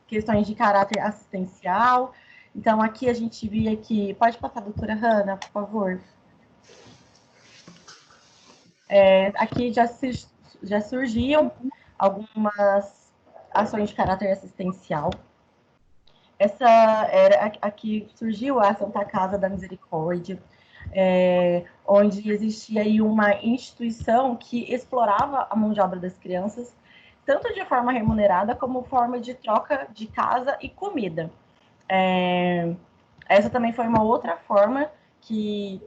questões de caráter assistencial. Então, aqui a gente via que... Pode passar, doutora Hanna, por favor. Aqui já surgiam algumas ações de caráter assistencial. Aqui surgiu a Santa Casa da Misericórdia, onde existia aí uma instituição que explorava a mão de obra das crianças, tanto de forma remunerada como forma de troca de casa e comida. Essa também foi uma outra forma que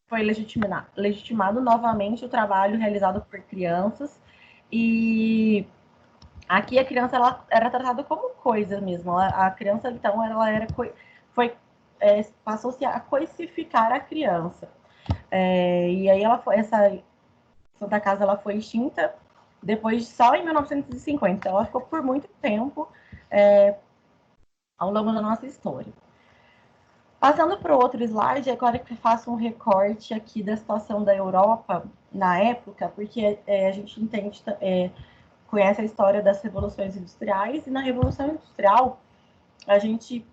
foi legitimado novamente o trabalho realizado por crianças, E aqui a criança ela era tratada como coisa mesmo. A criança, então, ela era passou-se a coisificar a criança. E aí essa Santa Casa ela foi extinta depois só em 1950. Então, ela ficou por muito tempo ao longo da nossa história. Passando para o outro slide, agora que eu faço um recorte aqui da situação da Europa na época, porque a gente entende, conhece a história das revoluções industriais, e na Revolução Industrial a gente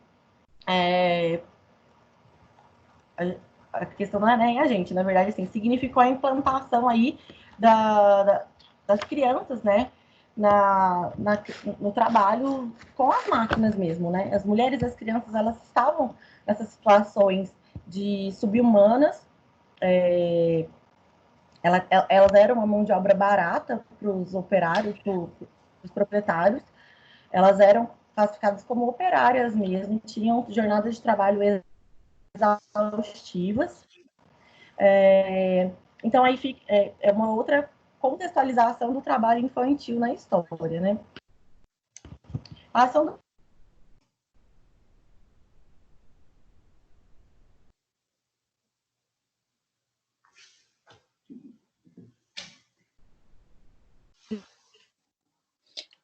a questão não é nem a gente, na verdade, assim, significou a implantação aí das crianças, né, no trabalho com as máquinas mesmo, né? As mulheres e as crianças, elas estavam nessas situações de subhumanas, elas eram uma mão de obra barata para os operários, para os proprietários, elas eram classificadas como operárias mesmo, tinham jornadas de trabalho exaustivas. Então, aí fica, é uma outra contextualização do trabalho infantil na história, né? Passando.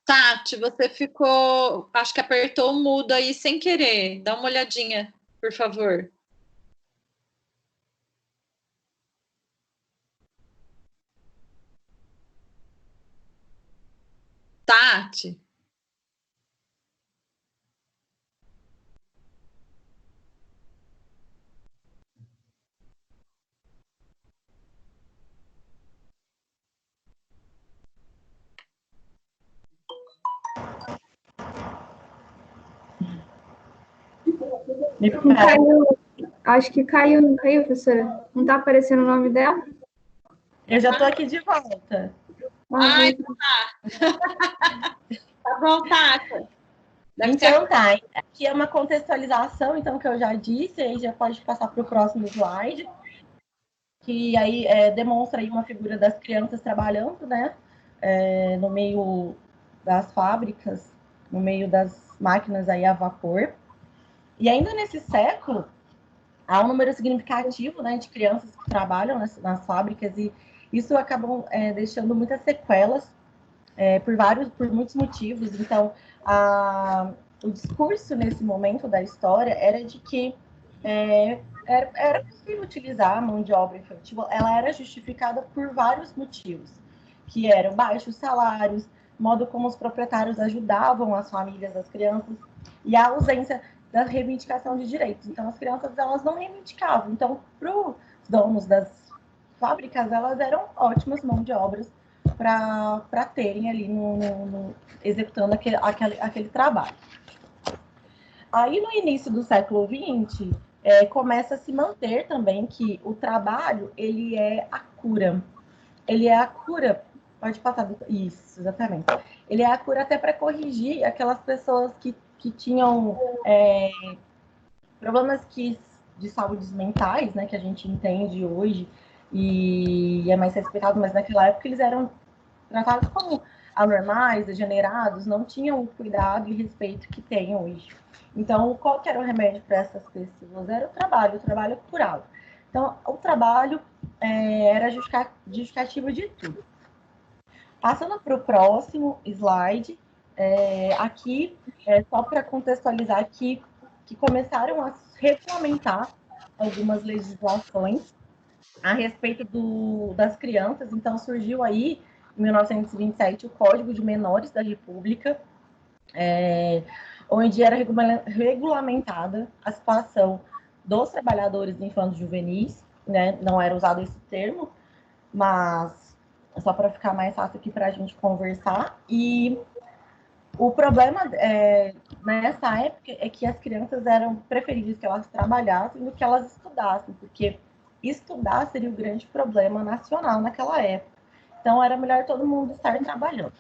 Tati, você ficou, acho que apertou o mudo aí sem querer. Dá uma olhadinha, por favor. Tati. Caiu, acho que caiu, não caiu, professora? Não está aparecendo o nome dela? Eu já estou aqui de volta. Ai, tá. Tá bom, Tati. Então, tá. Aqui é uma contextualização, então, que eu já disse, aí já pode passar para o próximo slide, que aí demonstra aí uma figura das crianças trabalhando, né, no meio das fábricas, no meio das máquinas aí a vapor. E ainda nesse século, há um número significativo, né, de crianças que trabalham nas fábricas, e isso acabam deixando muitas sequelas por muitos motivos. Então, o discurso nesse momento da história era de que era possível utilizar a mão de obra infantil, ela era justificada por vários motivos, que eram baixos salários, modo como os proprietários ajudavam as famílias das crianças, e a ausência da reivindicação de direitos. Então, as crianças, elas não reivindicavam. Então, para os donos das fábricas, elas eram ótimas mãos de obras para terem ali executando aquele trabalho. Aí, no início do século XX, começa a se manter também que o trabalho, ele é a cura. Ele é a cura, pode passar, isso, exatamente. Ele é a cura até para corrigir aquelas pessoas que tinham problemas de saúde mentais, né, que a gente entende hoje, e é mais respeitado, mas naquela época eles eram tratados como anormais, degenerados, não tinham o cuidado e respeito que têm hoje. Então, qual que era o remédio para essas pessoas? Era o trabalho curava. Então, o trabalho era justificativo de tudo. Passando para o próximo slide, aqui, só para contextualizar que começaram a regulamentar algumas legislações a respeito das crianças. Então, surgiu aí, em 1927, o Código de Menores da República, onde era regulamentada a situação dos trabalhadores infantos juvenis, né? Não era usado esse termo, mas só para ficar mais fácil aqui para a gente conversar. E o problema nessa época é que as crianças eram preferidas que elas trabalhassem do que elas estudassem, porque estudar seria o grande problema nacional naquela época. Então, era melhor todo mundo estar trabalhando.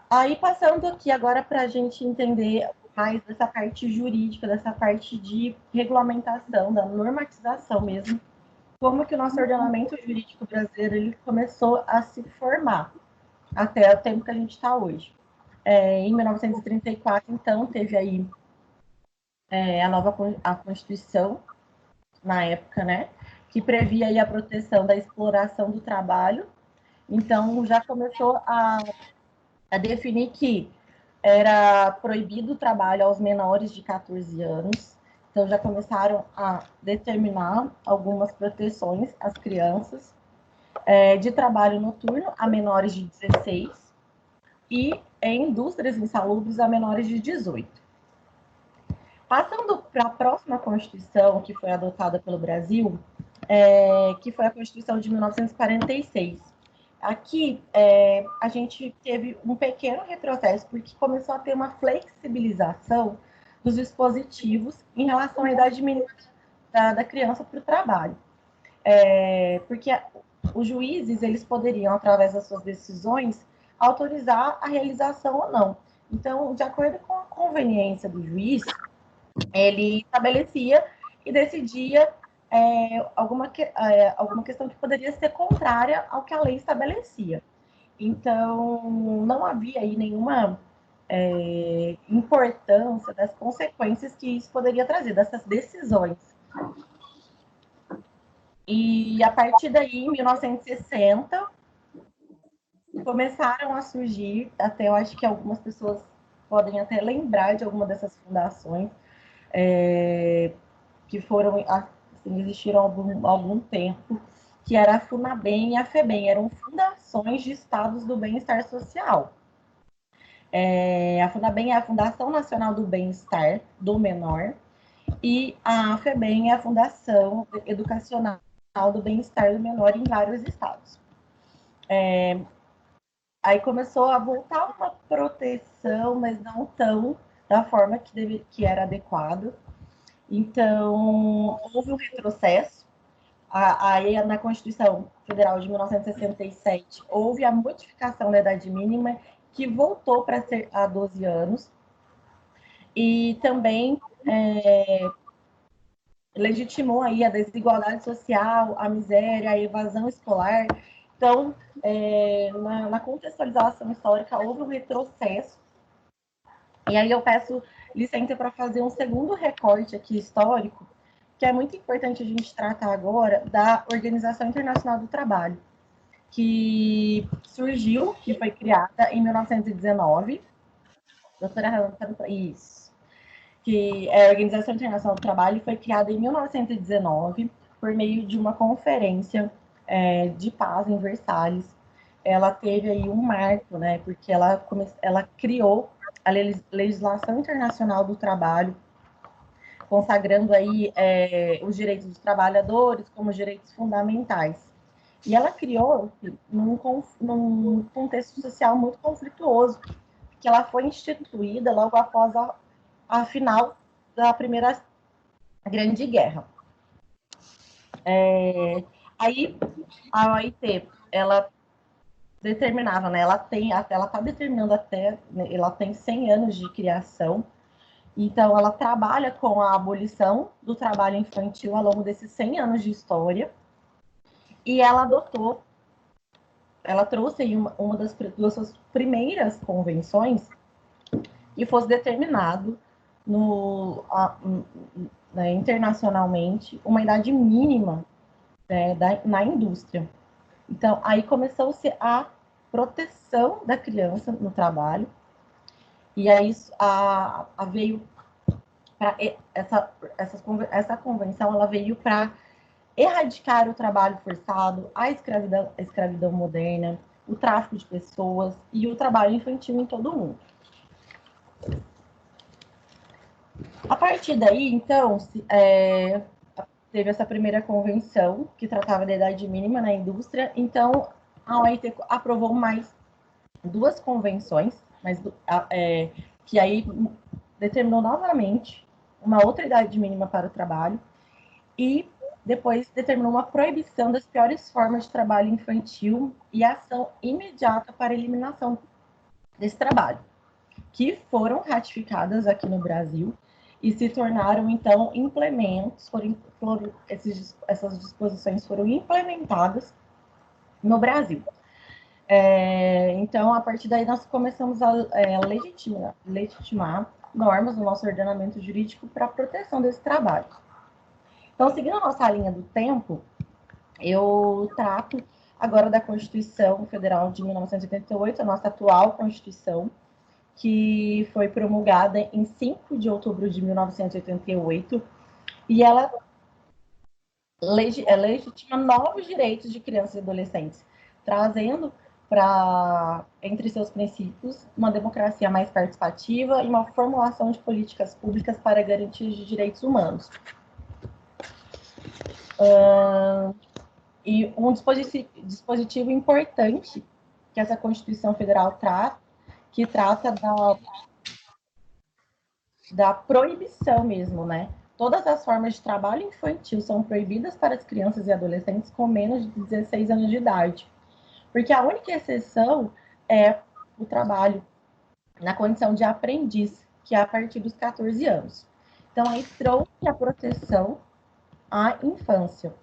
Aí, passando aqui agora para a gente entender mais dessa parte jurídica, dessa parte de regulamentação, da normatização mesmo como que o nosso ordenamento jurídico brasileiro ele começou a se formar até o tempo que a gente está hoje. Em 1934, então, teve aí a Constituição, na época, né, que previa aí a proteção da exploração do trabalho. Então, já começou a definir que era proibido o trabalho aos menores de 14 anos. Então, já começaram a determinar algumas proteções às crianças, de trabalho noturno a menores de 16 e em indústrias insalubres a menores de 18. Passando para a próxima Constituição que foi adotada pelo Brasil, que foi a Constituição de 1946. Aqui, a gente teve um pequeno retrocesso, porque começou a ter uma flexibilização dos dispositivos em relação à idade mínima da criança para o trabalho. Porque os juízes, eles poderiam, através das suas decisões, autorizar a realização ou não. Então, de acordo com a conveniência do juiz, ele estabelecia e decidia alguma questão que poderia ser contrária ao que a lei estabelecia. Então, não havia aí nenhuma importância das consequências que isso poderia trazer, dessas decisões. E a partir daí, em 1960, começaram a surgir, até eu acho que algumas pessoas podem até lembrar de alguma dessas fundações, que foram, assim, existiram há algum tempo, que era a FUNABEM e a FEBEM, eram fundações de estados do bem-estar social. A FUNABEM é a Fundação Nacional do Bem-Estar do Menor, e a FEBEM é a Fundação Educacional do Bem-Estar do Menor em vários estados. Aí começou a voltar uma proteção, mas não tão da forma que era adequado. Então, houve um retrocesso. Aí, na Constituição Federal de 1967, houve a modificação da idade mínima, que voltou para ser a 12 anos. E também legitimou aí a desigualdade social, a miséria, a evasão escolar. Então, na contextualização histórica, houve um retrocesso. E aí eu peço licença para fazer um segundo recorte aqui histórico, que é muito importante a gente tratar agora da Organização Internacional do Trabalho, que surgiu, que foi criada em 1919. Doutora isso. Que a Organização Internacional do Trabalho foi criada em 1919 por meio de uma conferência de paz em Versalhes. Ela teve aí um marco, né, porque ela criou a legislação internacional do trabalho, consagrando aí os direitos dos trabalhadores como direitos fundamentais. E ela criou num contexto social muito conflituoso, que ela foi instituída logo após a final da Primeira Grande Guerra. Aí a OIT, ela determinava, né? Ela está determinando até, né, ela tem 100 anos de criação, então ela trabalha com a abolição do trabalho infantil ao longo desses 100 anos de história, e ela trouxe aí uma das suas primeiras convenções, que fosse determinado internacionalmente uma idade mínima, né, na indústria. Então, aí começou-se a proteção da criança no trabalho, e aí veio para essa convenção, ela veio para erradicar o trabalho forçado, a escravidão moderna, o tráfico de pessoas e o trabalho infantil em todo o mundo. A partir daí, então, teve essa primeira convenção que tratava da idade mínima na indústria. Então, a OIT aprovou mais 2 convenções, que aí determinou novamente uma outra idade mínima para o trabalho, e depois determinou uma proibição das piores formas de trabalho infantil e ação imediata para a eliminação desse trabalho, que foram ratificadas aqui no Brasil. e se tornaram, então, implementos, essas disposições foram implementadas no Brasil. Então, a partir daí, nós começamos a legitimar normas no nosso ordenamento jurídico para a proteção desse trabalho. Então, seguindo a nossa linha do tempo, eu trato agora da Constituição Federal de 1988, a nossa atual Constituição, que foi promulgada em 5 de outubro de 1988, e ela legitima novos direitos de crianças e adolescentes, trazendo entre seus princípios, uma democracia mais participativa e uma formulação de políticas públicas para garantia de direitos humanos. E um dispositivo importante que essa Constituição Federal traz, que trata da proibição mesmo, né? Todas as formas de trabalho infantil são proibidas para as crianças e adolescentes com menos de 16 anos de idade. Porque a única exceção é o trabalho na condição de aprendiz, que é a partir dos 14 anos. Então, aí trouxe a proteção à infância.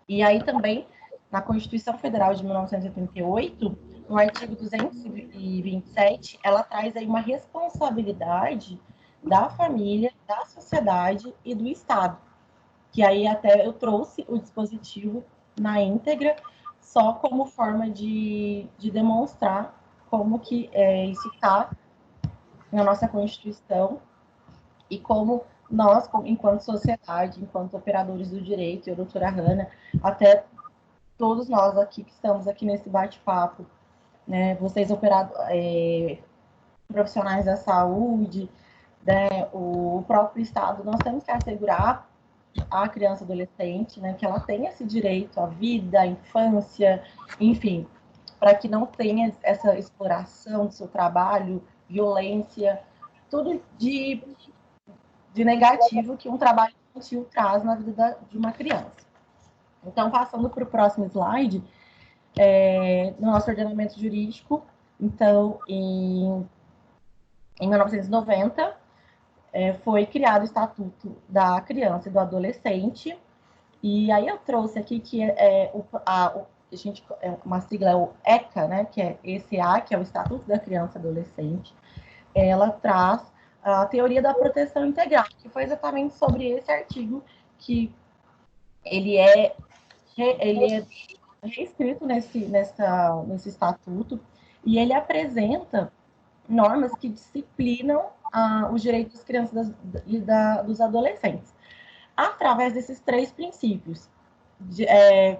E aí também, na Constituição Federal de 1988, no artigo 227, ela traz aí uma responsabilidade da família, da sociedade e do Estado. Que aí até eu trouxe o dispositivo na íntegra, só como forma de demonstrar como que isso está na nossa Constituição e como nós, enquanto sociedade, enquanto operadores do direito, e a doutora Hanna, até todos nós aqui que estamos aqui nesse bate-papo, né, vocês profissionais da saúde, né, o próprio Estado, nós temos que assegurar a criança e adolescente, né, que ela tenha esse direito à vida, à infância, enfim, para que não tenha essa exploração do seu trabalho, violência, tudo de negativo que um trabalho infantil traz na vida de uma criança. Então, passando para o próximo slide, no nosso ordenamento jurídico, então, em 1990, foi criado o Estatuto da Criança e do Adolescente, e aí eu trouxe aqui que uma sigla, o ECA, né, que é ECA, que é o Estatuto da Criança e Adolescente. Ela traz a teoria da proteção integral, que foi exatamente sobre esse artigo que ele é reescrito nesse estatuto, e ele apresenta normas que disciplinam os direitos das crianças e dos adolescentes, através desses 3 princípios,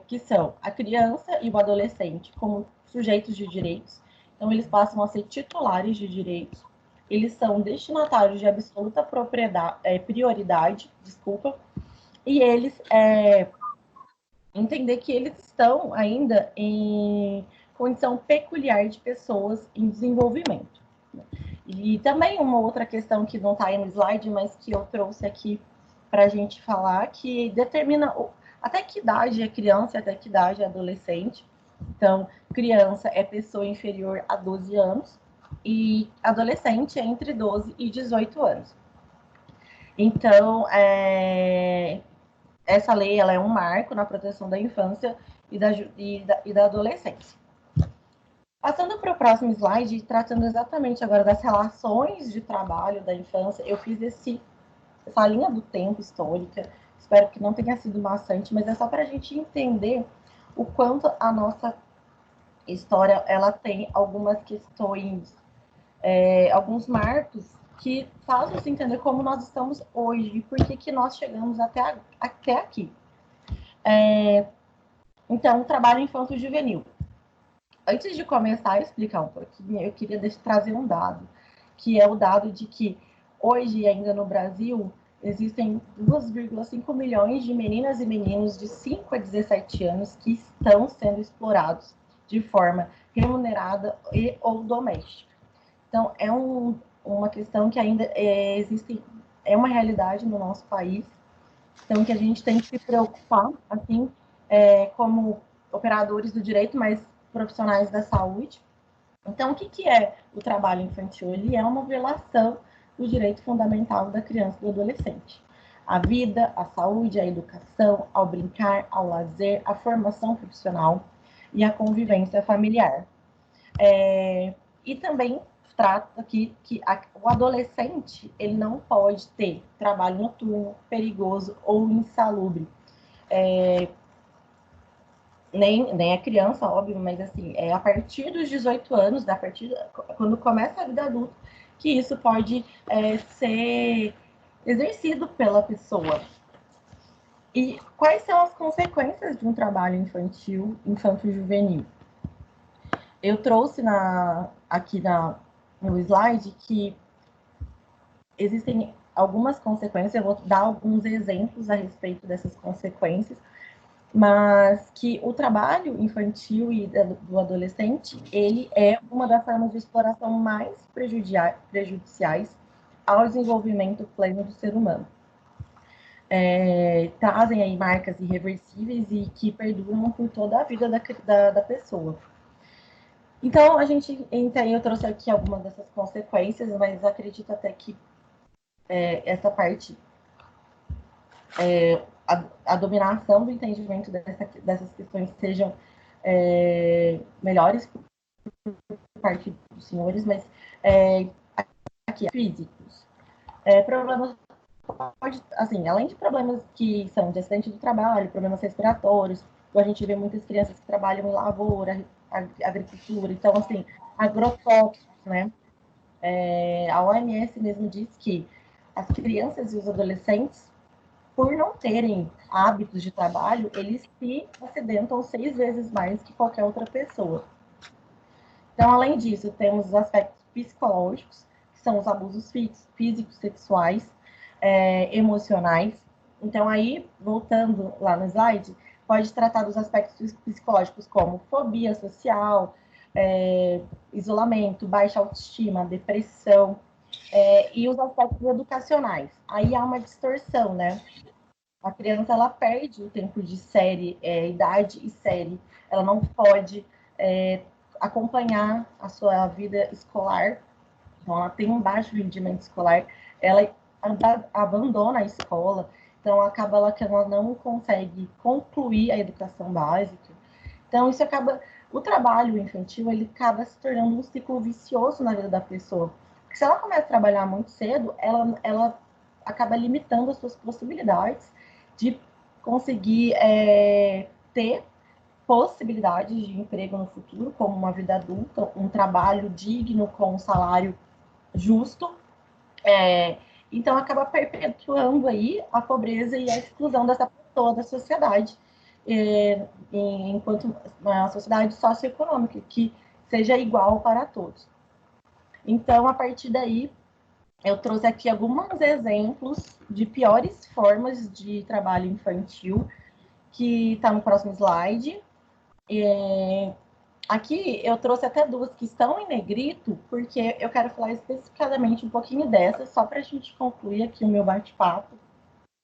que são a criança e o adolescente como sujeitos de direitos. Então, eles passam a ser titulares de direitos, eles são destinatários de absoluta prioridade, e eles entender que eles estão ainda em condição peculiar de pessoas em desenvolvimento. E também uma outra questão que não está aí no slide, mas que eu trouxe aqui para a gente falar, que determina até que idade é criança e até que idade é adolescente. Então, criança é pessoa inferior a 12 anos e adolescente é entre 12 e 18 anos. Então, essa lei ela é um marco na proteção da infância e da adolescência. Passando para o próximo slide, tratando exatamente agora das relações de trabalho da infância, eu fiz essa linha do tempo histórica, espero que não tenha sido maçante, mas é só para a gente entender o quanto a nossa história ela tem algumas questões, alguns marcos que fazem se entender como nós estamos hoje e por que nós chegamos até aqui. Então, o trabalho infanto-juvenil. Antes de começar a explicar um pouquinho, eu queria trazer um dado, que é o dado de que hoje, ainda no Brasil, existem 2,5 milhões de meninas e meninos de 5 a 17 anos que estão sendo explorados de forma remunerada ou doméstica. Então, é uma questão que ainda existe, é uma realidade no nosso país, então que a gente tem que se preocupar, assim, como operadores do direito, mas profissionais da saúde. Então, o que é o trabalho infantil? Ele é uma violação o direito fundamental da criança e do adolescente. A vida, a saúde, a educação, ao brincar, ao lazer, a formação profissional e a convivência familiar. E também trata aqui que o adolescente ele não pode ter trabalho noturno, perigoso ou insalubre. Nem a criança, óbvio, mas assim, é a partir dos 18 anos, quando começa a vida adulta, que isso pode ser exercido pela pessoa. E quais são as consequências de um trabalho infantil, infanto-juvenil? Eu trouxe aqui no slide que existem algumas consequências, eu vou dar alguns exemplos a respeito dessas consequências, mas que o trabalho infantil e do adolescente, ele é uma das formas de exploração mais prejudiciais ao desenvolvimento pleno do ser humano. Trazem aí marcas irreversíveis e que perduram por toda a vida da pessoa. Então, eu trouxe aqui algumas dessas consequências, mas acredito até que essa parte, a dominação do entendimento dessas questões sejam melhores por parte dos senhores, mas aqui, físicos. Problemas, assim, além de problemas que são de acidente do trabalho, problemas respiratórios, a gente vê muitas crianças que trabalham em lavoura, agricultura, então, assim, agrotóxicos, né? A OMS mesmo diz que as crianças e os adolescentes, por não terem hábitos de trabalho, eles se acidentam 6 vezes mais que qualquer outra pessoa. Então, além disso, temos os aspectos psicológicos, que são os abusos físicos, sexuais, emocionais. Então, aí, voltando lá no slide, pode tratar dos aspectos psicológicos como fobia social, isolamento, baixa autoestima, depressão, e os aspectos educacionais. Aí há uma distorção, né? A criança, ela perde o tempo de série, idade e série. Ela não pode acompanhar a sua vida escolar. Então, ela tem um baixo rendimento escolar. Ela abandona a escola. Então, acaba que ela não consegue concluir a educação básica. Então, isso acaba... O trabalho infantil, ele acaba se tornando um ciclo vicioso na vida da pessoa. Porque se ela começa a trabalhar muito cedo, ela acaba limitando as suas possibilidades de conseguir ter possibilidades de emprego no futuro, como uma vida adulta, um trabalho digno com um salário justo. Então, acaba perpetuando aí a pobreza e a exclusão dessa pessoa da sociedade, enquanto uma sociedade socioeconômica que seja igual para todos. Então, a partir daí, eu trouxe aqui alguns exemplos de piores formas de trabalho infantil, que está no próximo slide. Aqui eu trouxe até duas que estão em negrito, porque eu quero falar especificadamente um pouquinho dessas, só para a gente concluir aqui o meu bate-papo,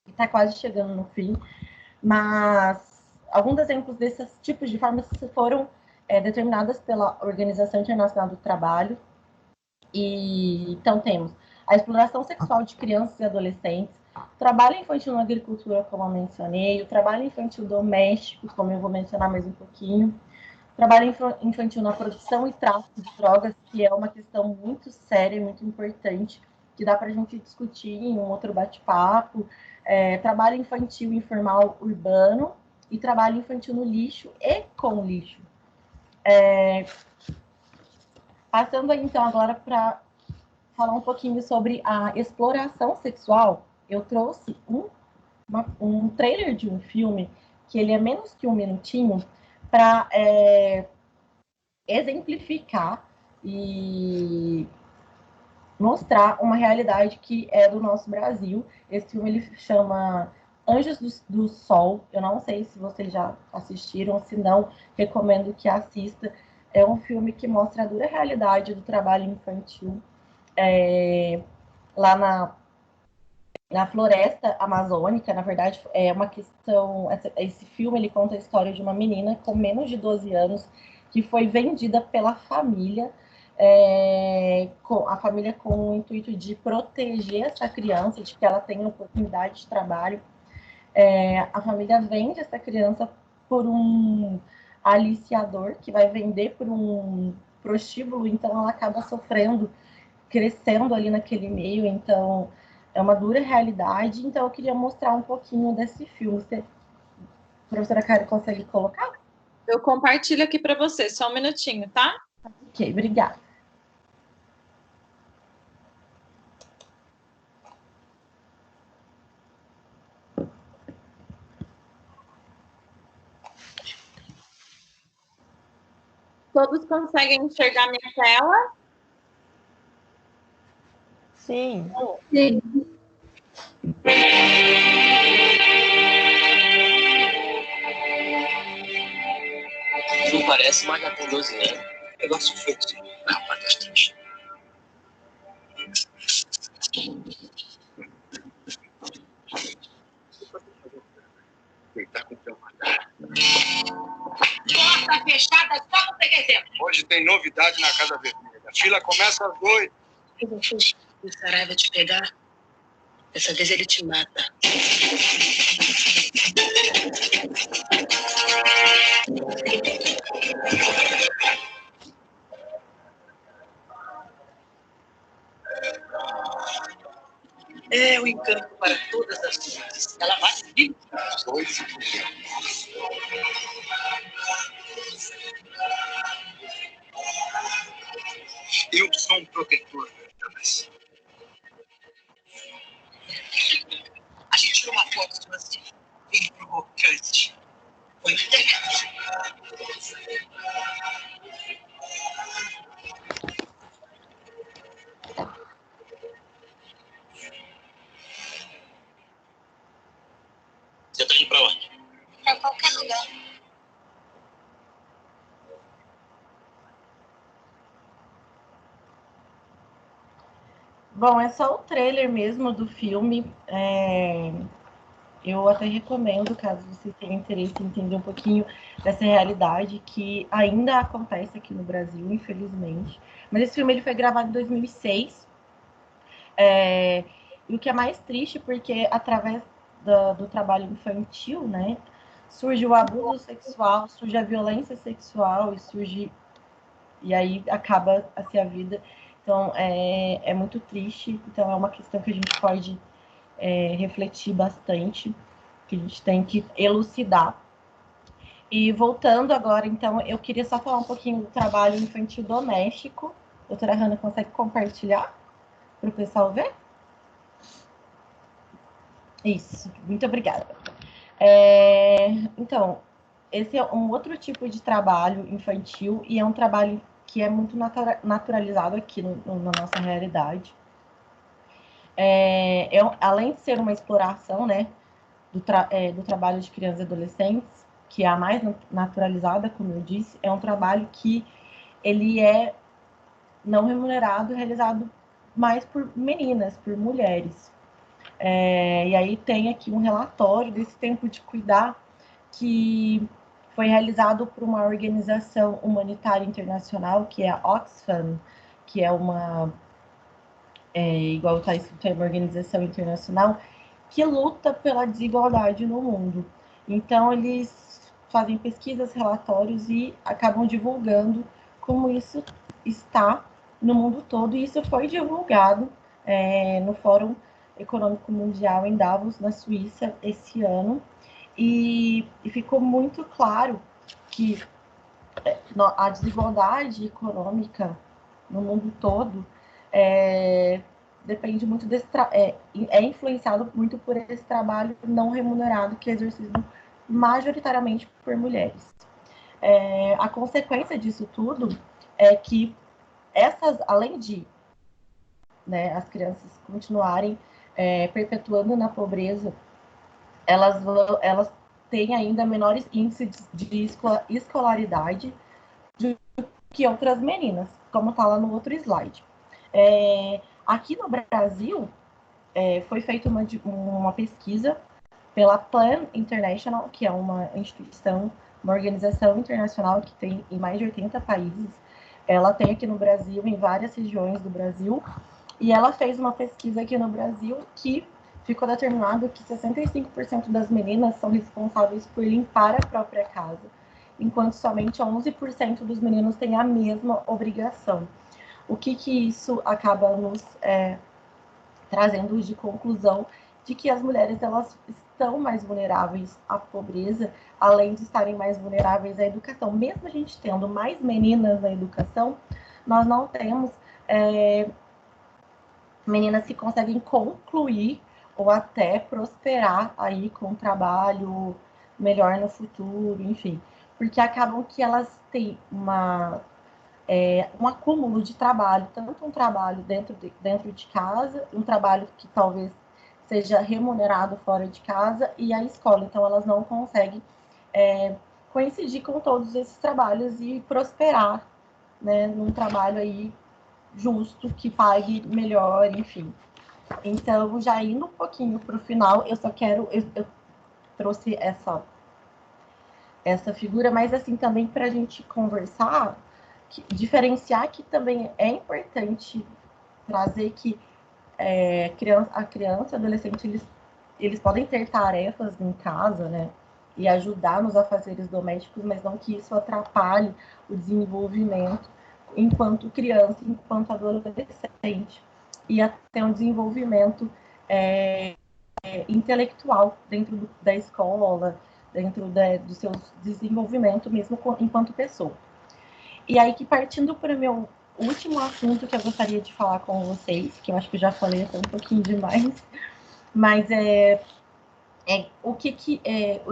que está quase chegando no fim. Mas alguns exemplos desses tipos de formas foram determinadas pela Organização Internacional do Trabalho. E então temos a exploração sexual de crianças e adolescentes, trabalho infantil na agricultura, como eu mencionei, o trabalho infantil doméstico, como eu vou mencionar mais um pouquinho, trabalho infantil na produção e tráfico de drogas, que é uma questão muito séria e muito importante, que dá para a gente discutir em um outro bate-papo, trabalho infantil informal urbano e trabalho infantil no lixo e com lixo. Passando aí, então, agora para falar um pouquinho sobre a exploração sexual, eu trouxe um trailer de um filme, que ele é menos que 1 minutinho, para exemplificar e mostrar uma realidade que é do nosso Brasil. Esse filme ele chama Anjos do Sol. Eu não sei se vocês já assistiram, se não, recomendo que assista. É um filme que mostra a dura realidade do trabalho infantil lá na floresta amazônica. Na verdade, é uma questão... Esse filme ele conta a história de uma menina com menos de 12 anos que foi vendida pela família com a família com o intuito de proteger essa criança, de que ela tenha oportunidade de trabalho. A família vende essa criança por um aliciador, que vai vender por um prostíbulo, então ela acaba sofrendo, crescendo ali naquele meio, então é uma dura realidade. Então eu queria mostrar um pouquinho desse filme. Você, professora Karen, consegue colocar? Eu compartilho aqui para você, só um minutinho, tá? Ok, obrigada. Todos conseguem enxergar minha tela? Sim. Sim. Não parece, mas já tem 12 anos. Negócio feito. Rapaz, das triste. Ele tá com o pé matado. Porta fechada, só não peguei tempo. Hoje tem novidade na Casa Vermelha. A fila começa às 8. Se o Saraiva te pegar, dessa vez ele te mata. É o encanto para todas as coisas. Ela vai seguir. Dois. Eu sou um protetor delas. A gente tirou uma foto de você. Bem provocante. Foi na internet. Você tá indo pra onde? Pra qualquer lugar. Bom, é só o trailer mesmo do filme. Eu até recomendo, caso vocês tenham interesse em entender um pouquinho dessa realidade que ainda acontece aqui no Brasil, infelizmente. Mas esse filme ele foi gravado em 2006. E o que é mais triste, porque através do trabalho infantil, né, surge o abuso sexual, surge a violência sexual e aí acaba assim a vida. Então é muito triste. Então é uma questão que a gente pode refletir bastante, que a gente tem que elucidar. E voltando agora, então, eu queria só falar um pouquinho do trabalho infantil doméstico. Doutora Hanna, consegue compartilhar para o pessoal ver? Isso, muito obrigada. Então, esse é um outro tipo de trabalho infantil e é um trabalho que é muito naturalizado aqui na nossa realidade. Além de ser uma exploração, né, do trabalho de crianças e adolescentes, que é a mais naturalizada, como eu disse, é um trabalho que ele é não remunerado, realizado mais por meninas, por mulheres. E aí tem aqui um relatório desse tempo de cuidar que foi realizado por uma organização humanitária internacional, que é a Oxfam, que é igual está escrito, é uma organização internacional que luta pela desigualdade no mundo. Então, eles fazem pesquisas, relatórios e acabam divulgando como isso está no mundo todo. E isso foi divulgado no Fórum Econômico Mundial em Davos, na Suíça, esse ano. E ficou muito claro que a desigualdade econômica no mundo todo depende muito é influenciado muito por esse trabalho não remunerado que é exercido majoritariamente por mulheres. A consequência disso tudo é que além de, né, as crianças continuarem perpetuando na pobreza, elas têm ainda menores índices de escolaridade do que outras meninas, como está lá no outro slide. Aqui no Brasil, foi feita uma pesquisa pela Plan International, que é uma instituição, uma organização internacional que tem em mais de 80 países. Ela tem aqui no Brasil, em várias regiões do Brasil, e ela fez uma pesquisa aqui no Brasil que ficou determinado que 65% das meninas são responsáveis por limpar a própria casa, enquanto somente 11% dos meninos têm a mesma obrigação. O que isso acaba nos trazendo de conclusão de que as mulheres elas estão mais vulneráveis à pobreza, além de estarem mais vulneráveis à educação. Mesmo a gente tendo mais meninas na educação, nós não temos meninas que conseguem concluir ou até prosperar aí com um trabalho melhor no futuro, enfim, porque acabam que elas têm um acúmulo de trabalho, tanto um trabalho dentro de casa, um trabalho que talvez seja remunerado fora de casa, e a escola. Então, elas não conseguem coincidir com todos esses trabalhos e prosperar, né, num trabalho aí justo, que pague melhor, enfim. Então, já indo um pouquinho para o final, eu trouxe essa figura, mas assim, também para a gente conversar, diferenciar que também é importante trazer que a criança e adolescente, eles podem ter tarefas em casa, né, e ajudar nos afazeres domésticos, mas não que isso atrapalhe o desenvolvimento enquanto criança, enquanto adolescente, e até um desenvolvimento intelectual dentro da escola, dentro do seu desenvolvimento mesmo enquanto pessoa. E aí, que partindo para o meu último assunto que eu gostaria de falar com vocês, que eu acho que eu já falei até um pouquinho demais, mas o que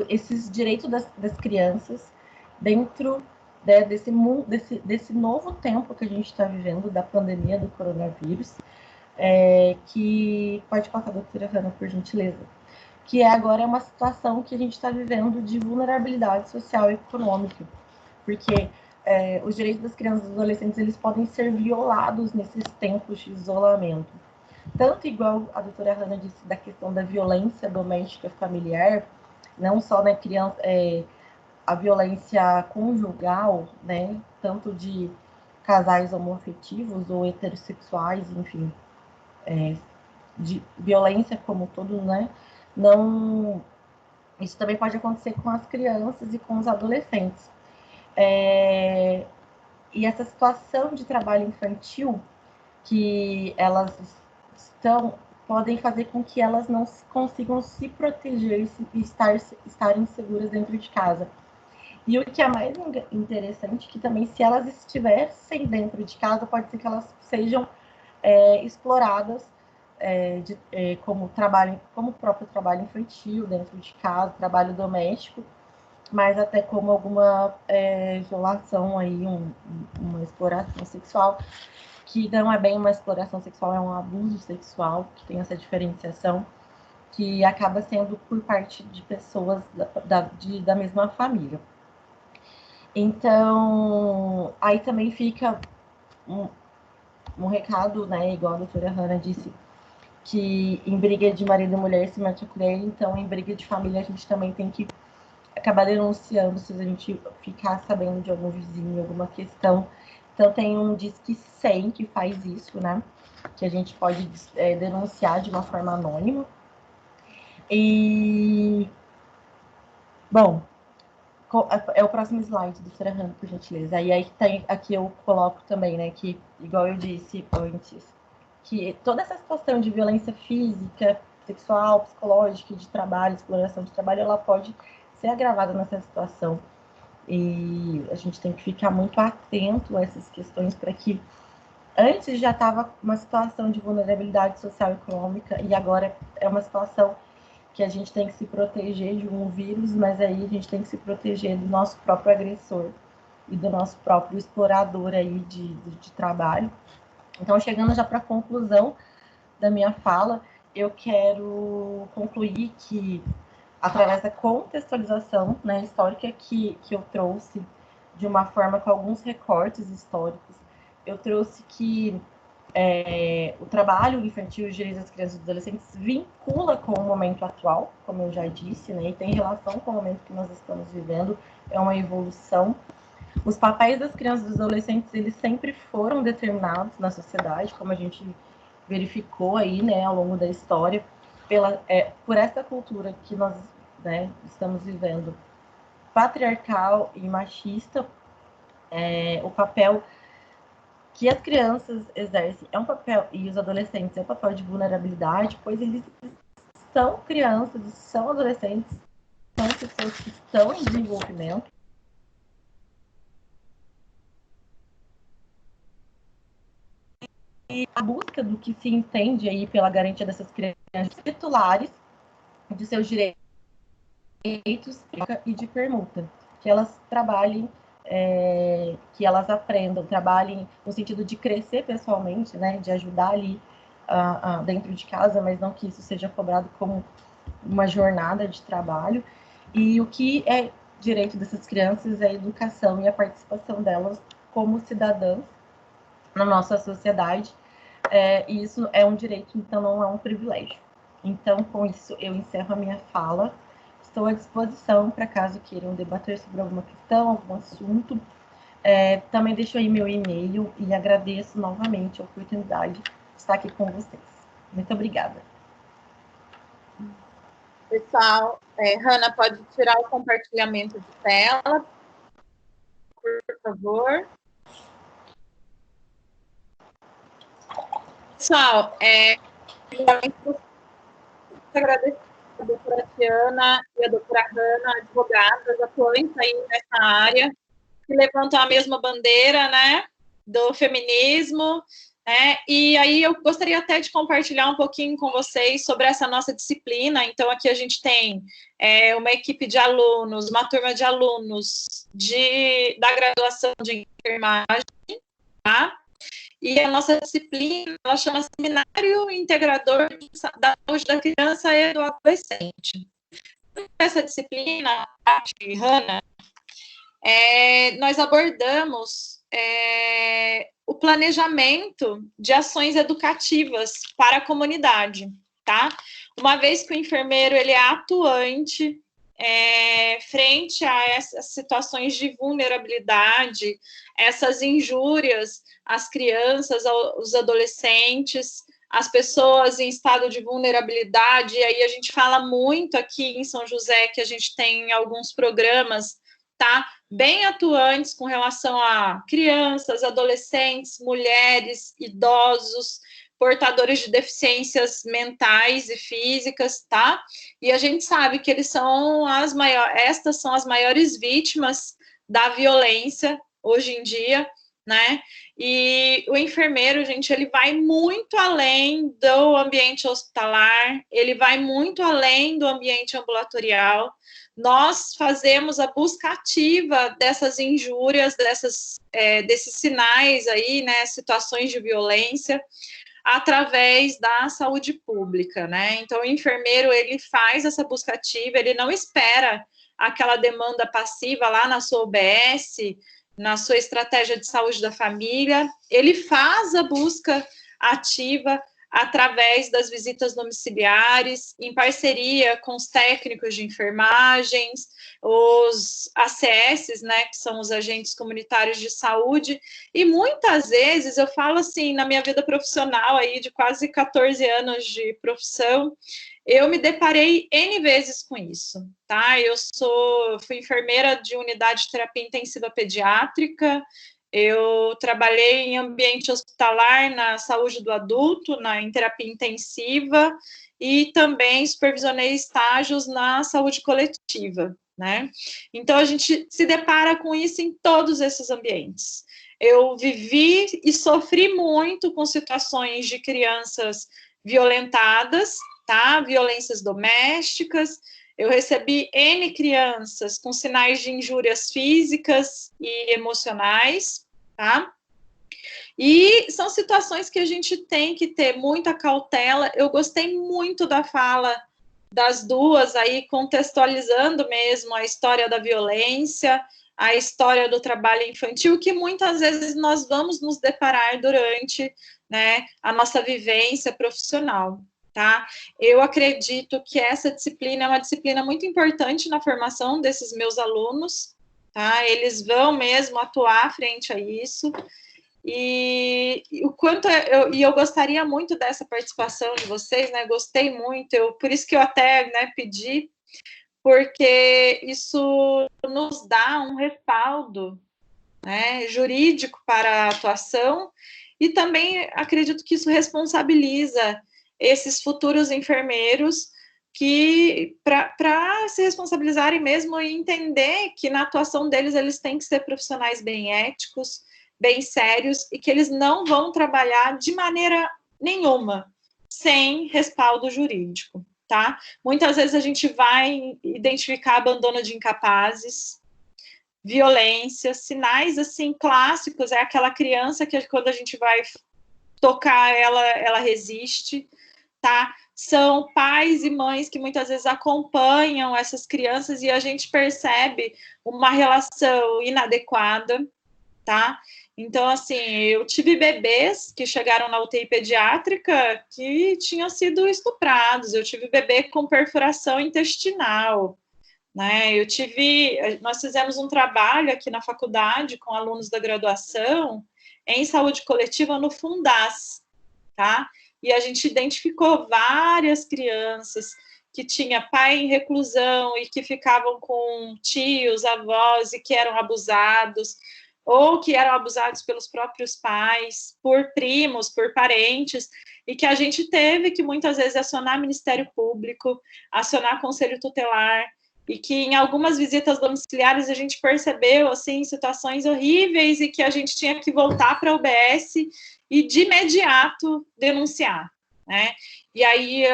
esses direitos das crianças dentro desse novo tempo que a gente está vivendo, da pandemia do coronavírus, que pode passar, doutora Hanna, por gentileza, que agora é uma situação que a gente está vivendo de vulnerabilidade social e econômica, porque os direitos das crianças e dos adolescentes, eles podem ser violados nesses tempos de isolamento. Tanto igual a doutora Hanna disse da questão da violência doméstica familiar, não só na criança, a violência conjugal, né, tanto de casais homoafetivos ou heterossexuais, enfim, de violência como todo, né, isso também pode acontecer com as crianças e com os adolescentes. E essa situação de trabalho infantil, que elas podem fazer com que elas não consigam se proteger e estarem seguras dentro de casa. E o que é mais interessante, que também, se elas estivessem dentro de casa, pode ser que elas sejam exploradas como o próprio trabalho infantil dentro de casa, trabalho doméstico, mas até como alguma violação aí, uma exploração sexual, que não é bem uma exploração sexual, é um abuso sexual, que tem essa diferenciação, que acaba sendo por parte de pessoas da mesma família. Então, aí também fica um recado, né, igual a doutora Hanna disse, que em briga de marido e mulher se mete a colher, então em briga de família a gente também tem que acabar denunciando se a gente ficar sabendo de algum vizinho, alguma questão. Então tem um Disque 100 que faz isso, né, que a gente pode denunciar de uma forma anônima. E, bom, é o próximo slide, doutora Hanna, por gentileza. E aí aqui eu coloco também, né, que, igual eu disse antes, que toda essa situação de violência física, sexual, psicológica, de trabalho, exploração de trabalho, ela pode ser agravada nessa situação. E a gente tem que ficar muito atento a essas questões, para que antes já estava uma situação de vulnerabilidade social e econômica, e agora é uma situação que a gente tem que se proteger de um vírus, mas aí a gente tem que se proteger do nosso próprio agressor e do nosso próprio explorador aí de trabalho. Então, chegando já para a conclusão da minha fala, eu quero concluir que, através da contextualização, né, histórica que eu trouxe, de uma forma com alguns recortes históricos, eu trouxe que o trabalho infantil e os direitos das crianças e dos adolescentes vincula com o momento atual, como eu já disse, né, e tem relação com o momento que nós estamos vivendo, é uma evolução, Os papéis das crianças e dos adolescentes, eles sempre foram determinados na sociedade, como a gente verificou aí, né, ao longo da história, por essa cultura que nós, né, estamos vivendo, patriarcal e machista. O papel que as crianças exercem é um papel, e os adolescentes, é um papel de vulnerabilidade, pois eles são crianças, são adolescentes, são pessoas que estão em desenvolvimento. E a busca do que se entende aí pela garantia dessas crianças titulares de seus direitos e de permuta, que elas trabalhem, que elas aprendam, trabalhem no sentido de crescer pessoalmente, né, de ajudar ali dentro de casa, mas não que isso seja cobrado como uma jornada de trabalho. E o que é direito dessas crianças é a educação e a participação delas como cidadãs na nossa sociedade. E isso é um direito, então não é um privilégio. Então, com isso, eu encerro a minha fala. Estou à disposição para caso queiram debater sobre alguma questão, algum assunto. Também deixo aí meu e-mail e agradeço novamente a oportunidade de estar aqui com vocês. Muito obrigada. Pessoal, Hanna, pode tirar o compartilhamento de tela, por favor. Pessoal, agradeço a doutora Tiana e a doutora Hanna, advogadas atuantes aí nessa área, que levantam a mesma bandeira, né, do feminismo, né, e aí eu gostaria até de compartilhar um pouquinho com vocês sobre essa nossa disciplina. Então, aqui a gente tem uma equipe de alunos, uma turma de alunos da graduação de enfermagem, tá? E a nossa disciplina, ela chama Seminário Integrador da Saúde da Criança e do Adolescente. Essa disciplina, Hanna, nós abordamos o planejamento de ações educativas para a comunidade, tá? Uma vez que o enfermeiro ele é atuante frente a essas situações de vulnerabilidade, essas injúrias às crianças, aos adolescentes, às pessoas em estado de vulnerabilidade. E aí a gente fala muito aqui em São José que a gente tem alguns programas, tá, bem atuantes com relação a crianças, adolescentes, mulheres, idosos, portadores de deficiências mentais e físicas, tá? E a gente sabe que eles são estas são as maiores vítimas da violência hoje em dia, né? E o enfermeiro, gente, ele vai muito além do ambiente hospitalar, ele vai muito além do ambiente ambulatorial. Nós fazemos a busca ativa dessas injúrias, desses sinais aí, né, situações de violência, através da saúde pública, né? Então, o enfermeiro, ele faz essa busca ativa, ele não espera aquela demanda passiva lá na sua UBS, na sua estratégia de saúde da família, ele faz a busca ativa através das visitas domiciliares, em parceria com os técnicos de enfermagens, os ACS, né, que são os agentes comunitários de saúde, e muitas vezes, eu falo assim, na minha vida profissional aí, de quase 14 anos de profissão, eu me deparei N vezes com isso, tá? Eu fui enfermeira de unidade de terapia intensiva pediátrica, eu trabalhei em ambiente hospitalar na saúde do adulto, em terapia intensiva, e também supervisionei estágios na saúde coletiva, né? Então, a gente se depara com isso em todos esses ambientes. Eu vivi e sofri muito com situações de crianças violentadas, tá? Violências domésticas. Eu recebi N crianças com sinais de injúrias físicas e emocionais, tá? E são situações que a gente tem que ter muita cautela. Eu gostei muito da fala das duas aí, contextualizando mesmo a história da violência, a história do trabalho infantil, que muitas vezes nós vamos nos deparar durante, né, a nossa vivência profissional, tá? Eu acredito que essa disciplina é uma disciplina muito importante na formação desses meus alunos, tá? Eles vão mesmo atuar frente a isso. E o quanto eu gostaria muito dessa participação de vocês, né? Gostei muito, por isso que eu até, né, pedi, porque isso nos dá um respaldo, né, jurídico para a atuação, e também acredito que isso responsabiliza esses futuros enfermeiros que para se responsabilizarem mesmo e entender que na atuação deles eles têm que ser profissionais bem éticos, bem sérios, e que eles não vão trabalhar de maneira nenhuma sem respaldo jurídico, tá? Muitas vezes a gente vai identificar abandono de incapazes, violência, sinais, assim, clássicos, é aquela criança que quando a gente vai tocar, ela resiste, tá? São pais e mães que muitas vezes acompanham essas crianças e a gente percebe uma relação inadequada, tá? Então, assim, eu tive bebês que chegaram na UTI pediátrica que tinham sido estuprados, eu tive bebê com perfuração intestinal, né? Nós fizemos um trabalho aqui na faculdade com alunos da graduação em saúde coletiva no Fundas, tá? E a gente identificou várias crianças que tinha pai em reclusão e que ficavam com tios, avós e que eram abusados, ou que eram abusados pelos próprios pais, por primos, por parentes, e que a gente teve que muitas vezes acionar Ministério Público, acionar Conselho Tutelar, e que em algumas visitas domiciliares a gente percebeu, assim, situações horríveis e que a gente tinha que voltar para a UBS e de imediato denunciar, né? E aí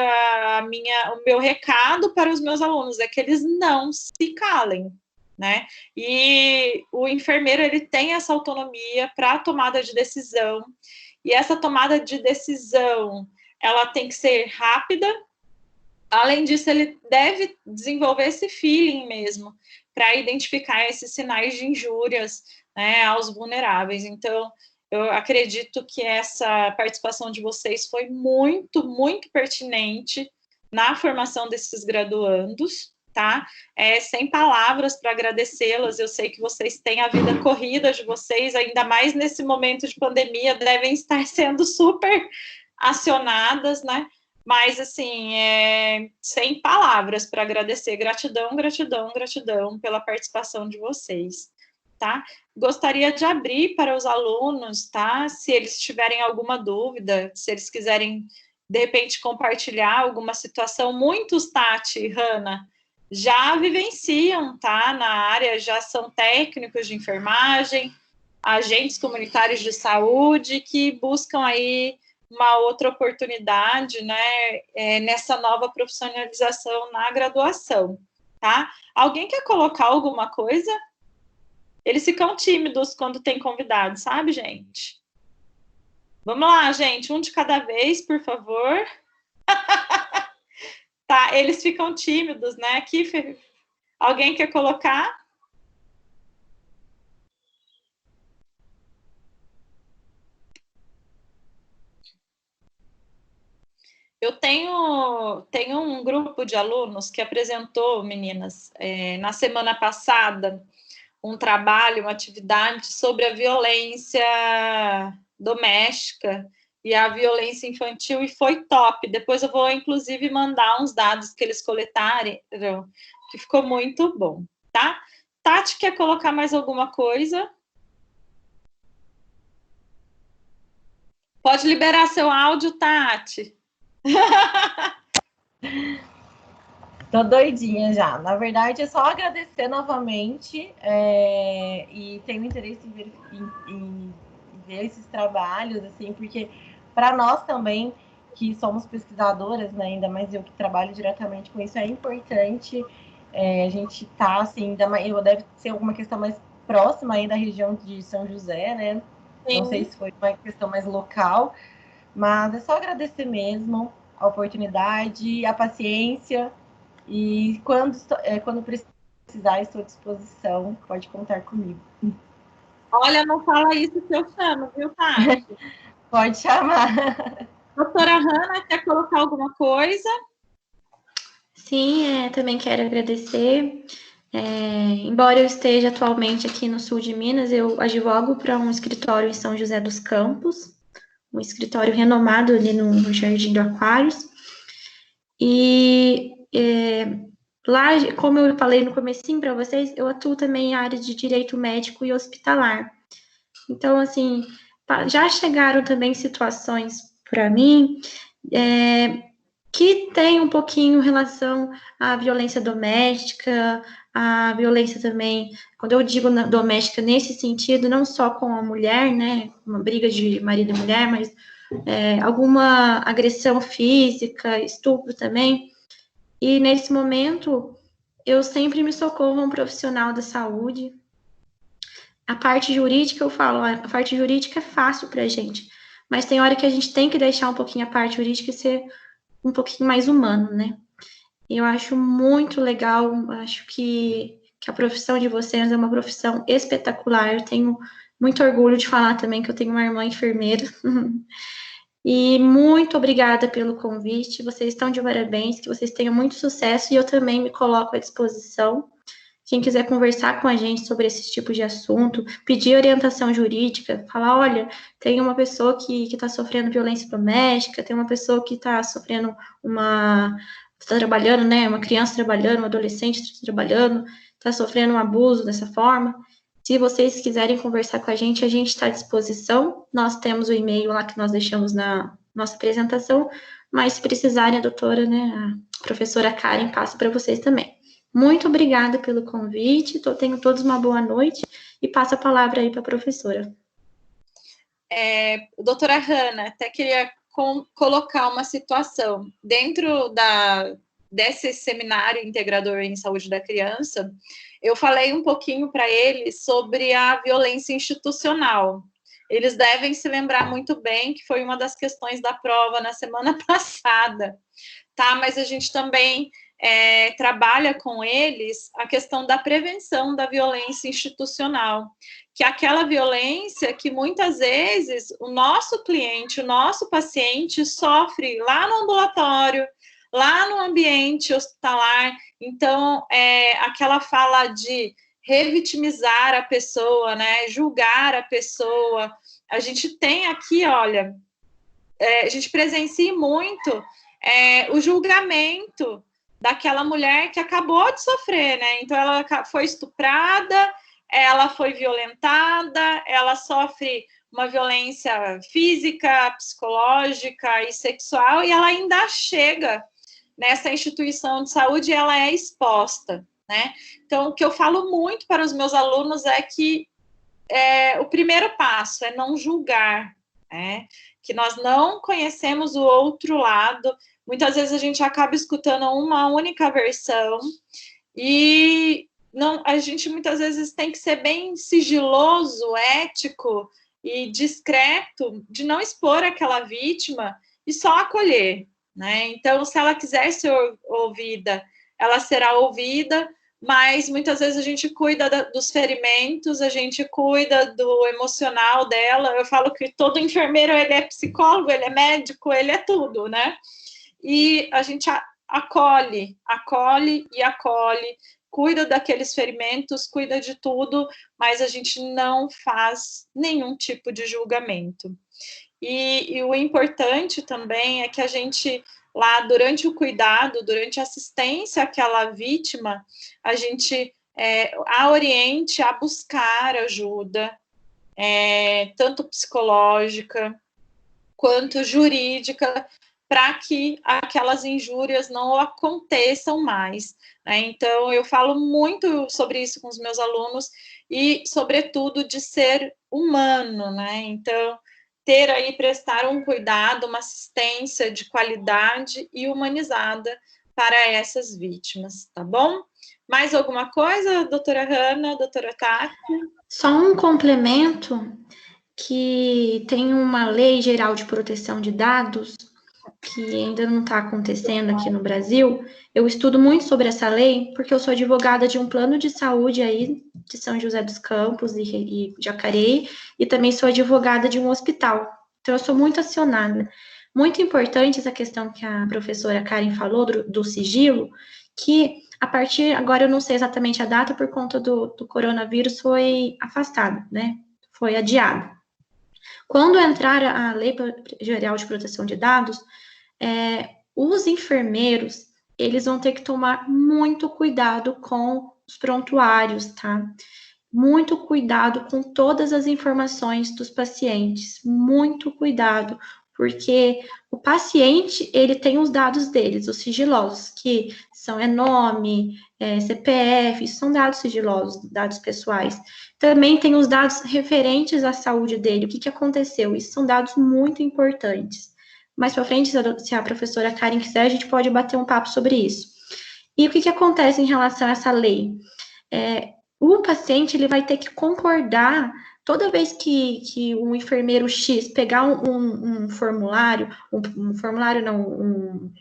o meu recado para os meus alunos é que eles não se calem, né? E o enfermeiro, ele tem essa autonomia para a tomada de decisão, e essa tomada de decisão, ela tem que ser rápida. Além disso, ele deve desenvolver esse feeling mesmo, para identificar esses sinais de injúrias, né, aos vulneráveis. Então, eu acredito que essa participação de vocês foi muito, muito pertinente na formação desses graduandos, tá? Sem palavras para agradecê-las, eu sei que vocês têm a vida corrida de vocês, ainda mais nesse momento de pandemia, devem estar sendo super acionadas, né? Mas, assim, sem palavras para agradecer. Gratidão, gratidão, gratidão pela participação de vocês, tá? Gostaria de abrir para os alunos, tá? Se eles tiverem alguma dúvida, se eles quiserem, de repente, compartilhar alguma situação. Muitos, Tati e Hanna, já vivenciam, tá? Na área, já são técnicos de enfermagem, agentes comunitários de saúde, que buscam aí uma outra oportunidade, né, nessa nova profissionalização na graduação, tá? Alguém quer colocar alguma coisa? Eles ficam tímidos quando tem convidado, sabe, gente? Vamos lá, gente, um de cada vez, por favor. Tá, eles ficam tímidos, né? Aqui, alguém quer colocar? Eu tenho um grupo de alunos que apresentou, meninas, na semana passada, um trabalho, uma atividade sobre a violência doméstica e a violência infantil, e foi top. Depois eu vou, inclusive, mandar uns dados que eles coletaram, que ficou muito bom, tá? Tati, quer colocar mais alguma coisa? Pode liberar seu áudio, Tati. Tô doidinha já. Na verdade, é só agradecer novamente e tenho interesse em ver esses trabalhos, assim, porque para nós também, que somos pesquisadoras, né, ainda mais eu que trabalho diretamente com isso, é importante a gente tá, assim, deve ser alguma questão mais próxima aí da região de São José, né? Sim. Não sei se foi uma questão mais local, mas é só agradecer mesmo a oportunidade, a paciência, e quando precisar, estou à disposição, pode contar comigo. Olha, não fala isso que eu chamo, viu, Tati? Pode chamar. Doutora Hanna, quer colocar alguma coisa? Sim, também quero agradecer. Embora eu esteja atualmente aqui no sul de Minas, eu advogo para um escritório em São José dos Campos, um escritório renomado ali no Jardim do Aquários. E lá, como eu falei no comecinho para vocês, eu atuo também em área de direito médico e hospitalar. Então, assim, já chegaram também situações para mim que tem um pouquinho relação à violência doméstica, à violência também, quando eu digo doméstica nesse sentido, não só com a mulher, né, uma briga de marido e mulher, mas alguma agressão física, estupro também. E nesse momento, eu sempre me socorro a um profissional da saúde. A parte jurídica, eu falo, a parte jurídica é fácil para a gente, mas tem hora que a gente tem que deixar um pouquinho a parte jurídica e ser um pouquinho mais humano, né? E eu acho muito legal, acho que a profissão de vocês é uma profissão espetacular. Eu tenho muito orgulho de falar também que eu tenho uma irmã enfermeira. E muito obrigada pelo convite. Vocês estão de parabéns, que vocês tenham muito sucesso e eu também me coloco à disposição. Quem quiser conversar com a gente sobre esse tipo de assunto, pedir orientação jurídica, falar, olha, tem uma pessoa que está sofrendo violência doméstica, tem uma pessoa que está sofrendo está trabalhando, né, uma criança trabalhando, um adolescente trabalhando, está sofrendo um abuso dessa forma. Se vocês quiserem conversar com a gente está à disposição. Nós temos o e-mail lá que nós deixamos na nossa apresentação, mas se precisarem, a doutora, né, a professora Karen passa para vocês também. Muito obrigada pelo convite, tenham todos uma boa noite e passo a palavra aí para a professora. Doutora Hanna, até queria colocar uma situação. Dentro desse seminário integrador em saúde da criança, eu falei um pouquinho para eles sobre a violência institucional. Eles devem se lembrar muito bem que foi uma das questões da prova na semana passada, tá? Mas a gente também trabalha com eles a questão da prevenção da violência institucional, que é aquela violência que muitas vezes o nosso cliente, o nosso paciente sofre lá no ambulatório, lá no ambiente hospitalar. Então, aquela fala de revitimizar a pessoa, né, julgar a pessoa. A gente tem aqui, olha, a gente presencia muito o julgamento daquela mulher que acabou de sofrer, né? Então, ela foi estuprada, ela foi violentada, ela sofre uma violência física, psicológica e sexual, e ela ainda chega nessa instituição de saúde e ela é exposta, né? Então, o que eu falo muito para os meus alunos é que o primeiro passo é não julgar, né? Que nós não conhecemos o outro lado. Muitas vezes a gente acaba escutando uma única versão e a gente muitas vezes tem que ser bem sigiloso, ético e discreto de não expor aquela vítima e só acolher, né? Então, se ela quiser ser ouvida, ela será ouvida, mas muitas vezes a gente cuida dos ferimentos, a gente cuida do emocional dela. Eu falo que todo enfermeiro, ele é psicólogo, ele é médico, ele é tudo, né? E a gente acolhe, cuida daqueles ferimentos, cuida de tudo, mas a gente não faz nenhum tipo de julgamento. E o importante também é que a gente, lá durante o cuidado, durante a assistência àquela vítima, a gente a oriente a buscar ajuda, tanto psicológica quanto jurídica, para que aquelas injúrias não aconteçam mais, né? Então, eu falo muito sobre isso com os meus alunos e, sobretudo, de ser humano, né? Então, prestar um cuidado, uma assistência de qualidade e humanizada para essas vítimas, tá bom? Mais alguma coisa, doutora Hanna, doutora Tati? Só um complemento, que tem uma lei geral de proteção de dados que ainda não está acontecendo aqui no Brasil. Eu estudo muito sobre essa lei, porque eu sou advogada de um plano de saúde aí de São José dos Campos e Jacareí, e também sou advogada de um hospital. Então, eu sou muito acionada. Muito importante essa questão que a professora Karen falou do sigilo, que a partir, agora eu não sei exatamente a data, por conta do coronavírus, foi afastado, né? Foi adiado. Quando entrar a Lei Geral de Proteção de Dados, os enfermeiros, eles vão ter que tomar muito cuidado com os prontuários, tá? Muito cuidado com todas as informações dos pacientes, muito cuidado, porque o paciente, ele tem os dados deles, os sigilosos, que são nome, CPF, são dados sigilosos, dados pessoais. Também tem os dados referentes à saúde dele, o que aconteceu, isso são dados muito importantes. Mais para frente, se a professora Karen quiser, a gente pode bater um papo sobre isso. E o que acontece em relação a essa lei? O paciente, ele vai ter que concordar, toda vez que um enfermeiro X pegar um formulário, um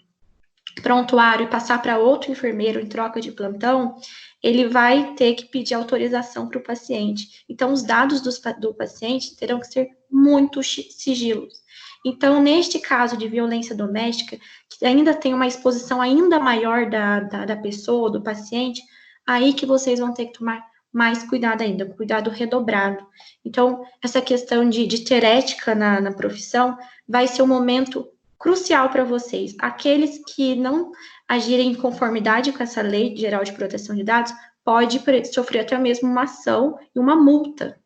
prontuário e passar para outro enfermeiro em troca de plantão, ele vai ter que pedir autorização para o paciente. Então, os dados do paciente terão que ser muito sigilos. Então, neste caso de violência doméstica, que ainda tem uma exposição ainda maior da pessoa, do paciente, aí que vocês vão ter que tomar mais cuidado ainda, cuidado redobrado. Então, essa questão de ter ética na profissão vai ser um momento crucial para vocês. Aqueles que não agirem em conformidade com essa Lei Geral de Proteção de Dados pode sofrer até mesmo uma ação e uma multa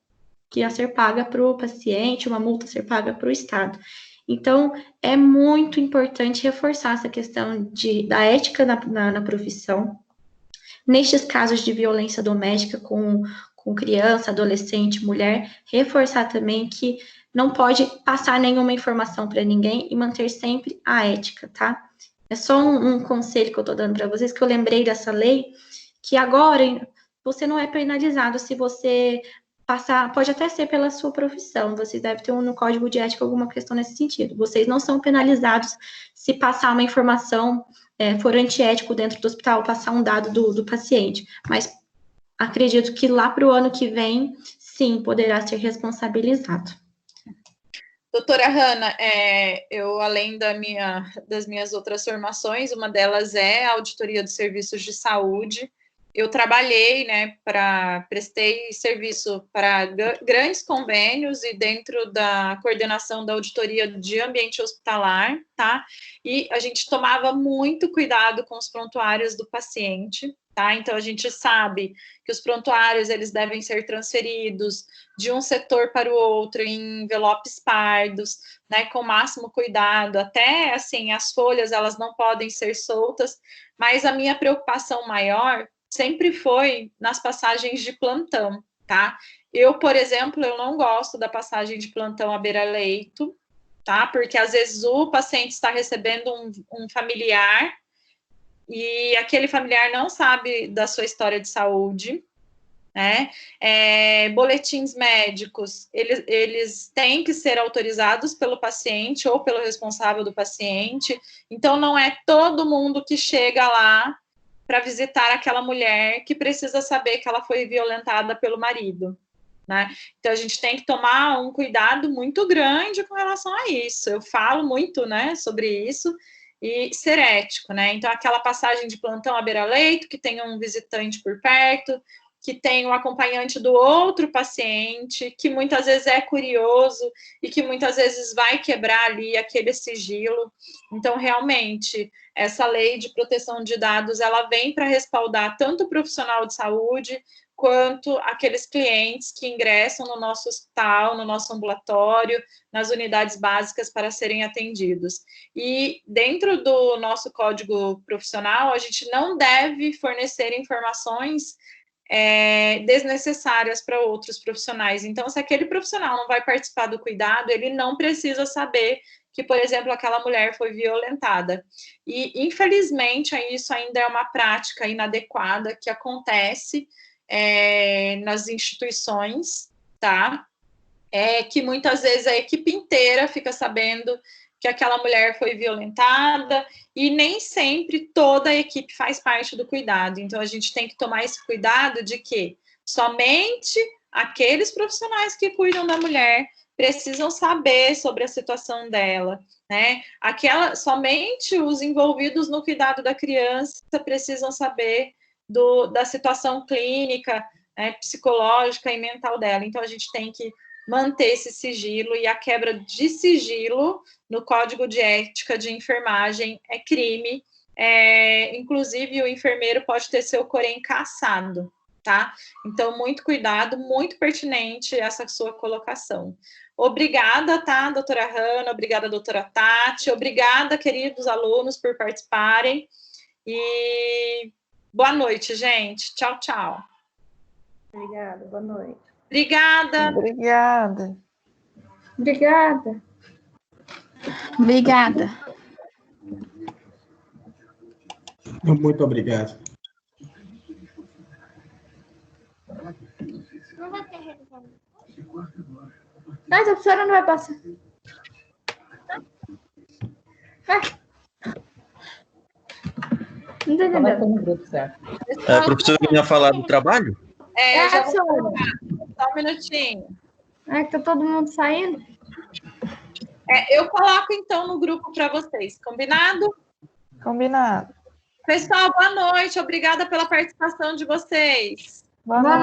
que ia ser paga para o paciente, uma multa a ser paga para o Estado. Então, é muito importante reforçar essa questão da ética na profissão. Nestes casos de violência doméstica com criança, adolescente, mulher, reforçar também que não pode passar nenhuma informação para ninguém e manter sempre a ética, tá? É só um conselho que eu estou dando para vocês, que eu lembrei dessa lei, que agora você não é penalizado se você passar, pode até ser pela sua profissão, vocês devem ter no código de ética alguma questão nesse sentido. Vocês não são penalizados se passar uma informação, for antiético dentro do hospital, passar um dado do paciente, mas acredito que lá para o ano que vem, sim, poderá ser responsabilizado. Doutora Hanna, eu, além das minhas outras formações, uma delas é a auditoria dos serviços de saúde. Eu trabalhei, né, prestei serviço para grandes convênios e dentro da coordenação da auditoria de ambiente hospitalar, tá? E a gente tomava muito cuidado com os prontuários do paciente, tá? Então, a gente sabe que os prontuários, eles devem ser transferidos de um setor para o outro em envelopes pardos, né, com o máximo cuidado, até, assim, as folhas, elas não podem ser soltas, mas a minha preocupação maior sempre foi nas passagens de plantão, tá? Eu, por exemplo, eu não gosto da passagem de plantão à beira-leito, tá? Porque, às vezes, o paciente está recebendo um familiar e aquele familiar não sabe da sua história de saúde, né? Boletins médicos, eles têm que ser autorizados pelo paciente ou pelo responsável do paciente, então não é todo mundo que chega lá para visitar aquela mulher que precisa saber que ela foi violentada pelo marido, né? Então, a gente tem que tomar um cuidado muito grande com relação a isso. Eu falo muito, né, sobre isso, e ser ético, né? Então, aquela passagem de plantão à beira-leito, que tem um visitante por perto, que tem o acompanhante do outro paciente, que muitas vezes é curioso e que muitas vezes vai quebrar ali aquele sigilo. Então, realmente, essa lei de proteção de dados, ela vem para respaldar tanto o profissional de saúde, quanto aqueles clientes que ingressam no nosso hospital, no nosso ambulatório, nas unidades básicas para serem atendidos. E dentro do nosso código profissional, a gente não deve fornecer informações desnecessárias para outros profissionais. Então, se aquele profissional não vai participar do cuidado, ele não precisa saber que, por exemplo, aquela mulher foi violentada. E, infelizmente, isso ainda é uma prática inadequada que acontece nas instituições, tá? Que muitas vezes a equipe inteira fica sabendo que aquela mulher foi violentada e nem sempre toda a equipe faz parte do cuidado. Então, a gente tem que tomar esse cuidado de que somente aqueles profissionais que cuidam da mulher precisam saber sobre a situação dela, né? Somente os envolvidos no cuidado da criança precisam saber da situação clínica, psicológica e mental dela. Então, a gente tem que manter esse sigilo, e a quebra de sigilo no Código de Ética de Enfermagem é crime. Inclusive, o enfermeiro pode ter seu corém cassado, tá? Então, muito cuidado, muito pertinente essa sua colocação. Obrigada, tá, doutora Hanna? Obrigada, doutora Tati. Obrigada, queridos alunos, por participarem. E boa noite, gente. Tchau, tchau. Obrigada, boa noite. Obrigada. Obrigada. Obrigada. Obrigada. Muito obrigado. Não vai ter revisão. Mas a professora não vai passar. Não tô entendendo. A professora ia falar do trabalho? Já vou colocar. Só um minutinho. Que tá todo mundo saindo? Eu coloco, então, no grupo para vocês. Combinado? Combinado. Pessoal, boa noite. Obrigada pela participação de vocês. Boa noite.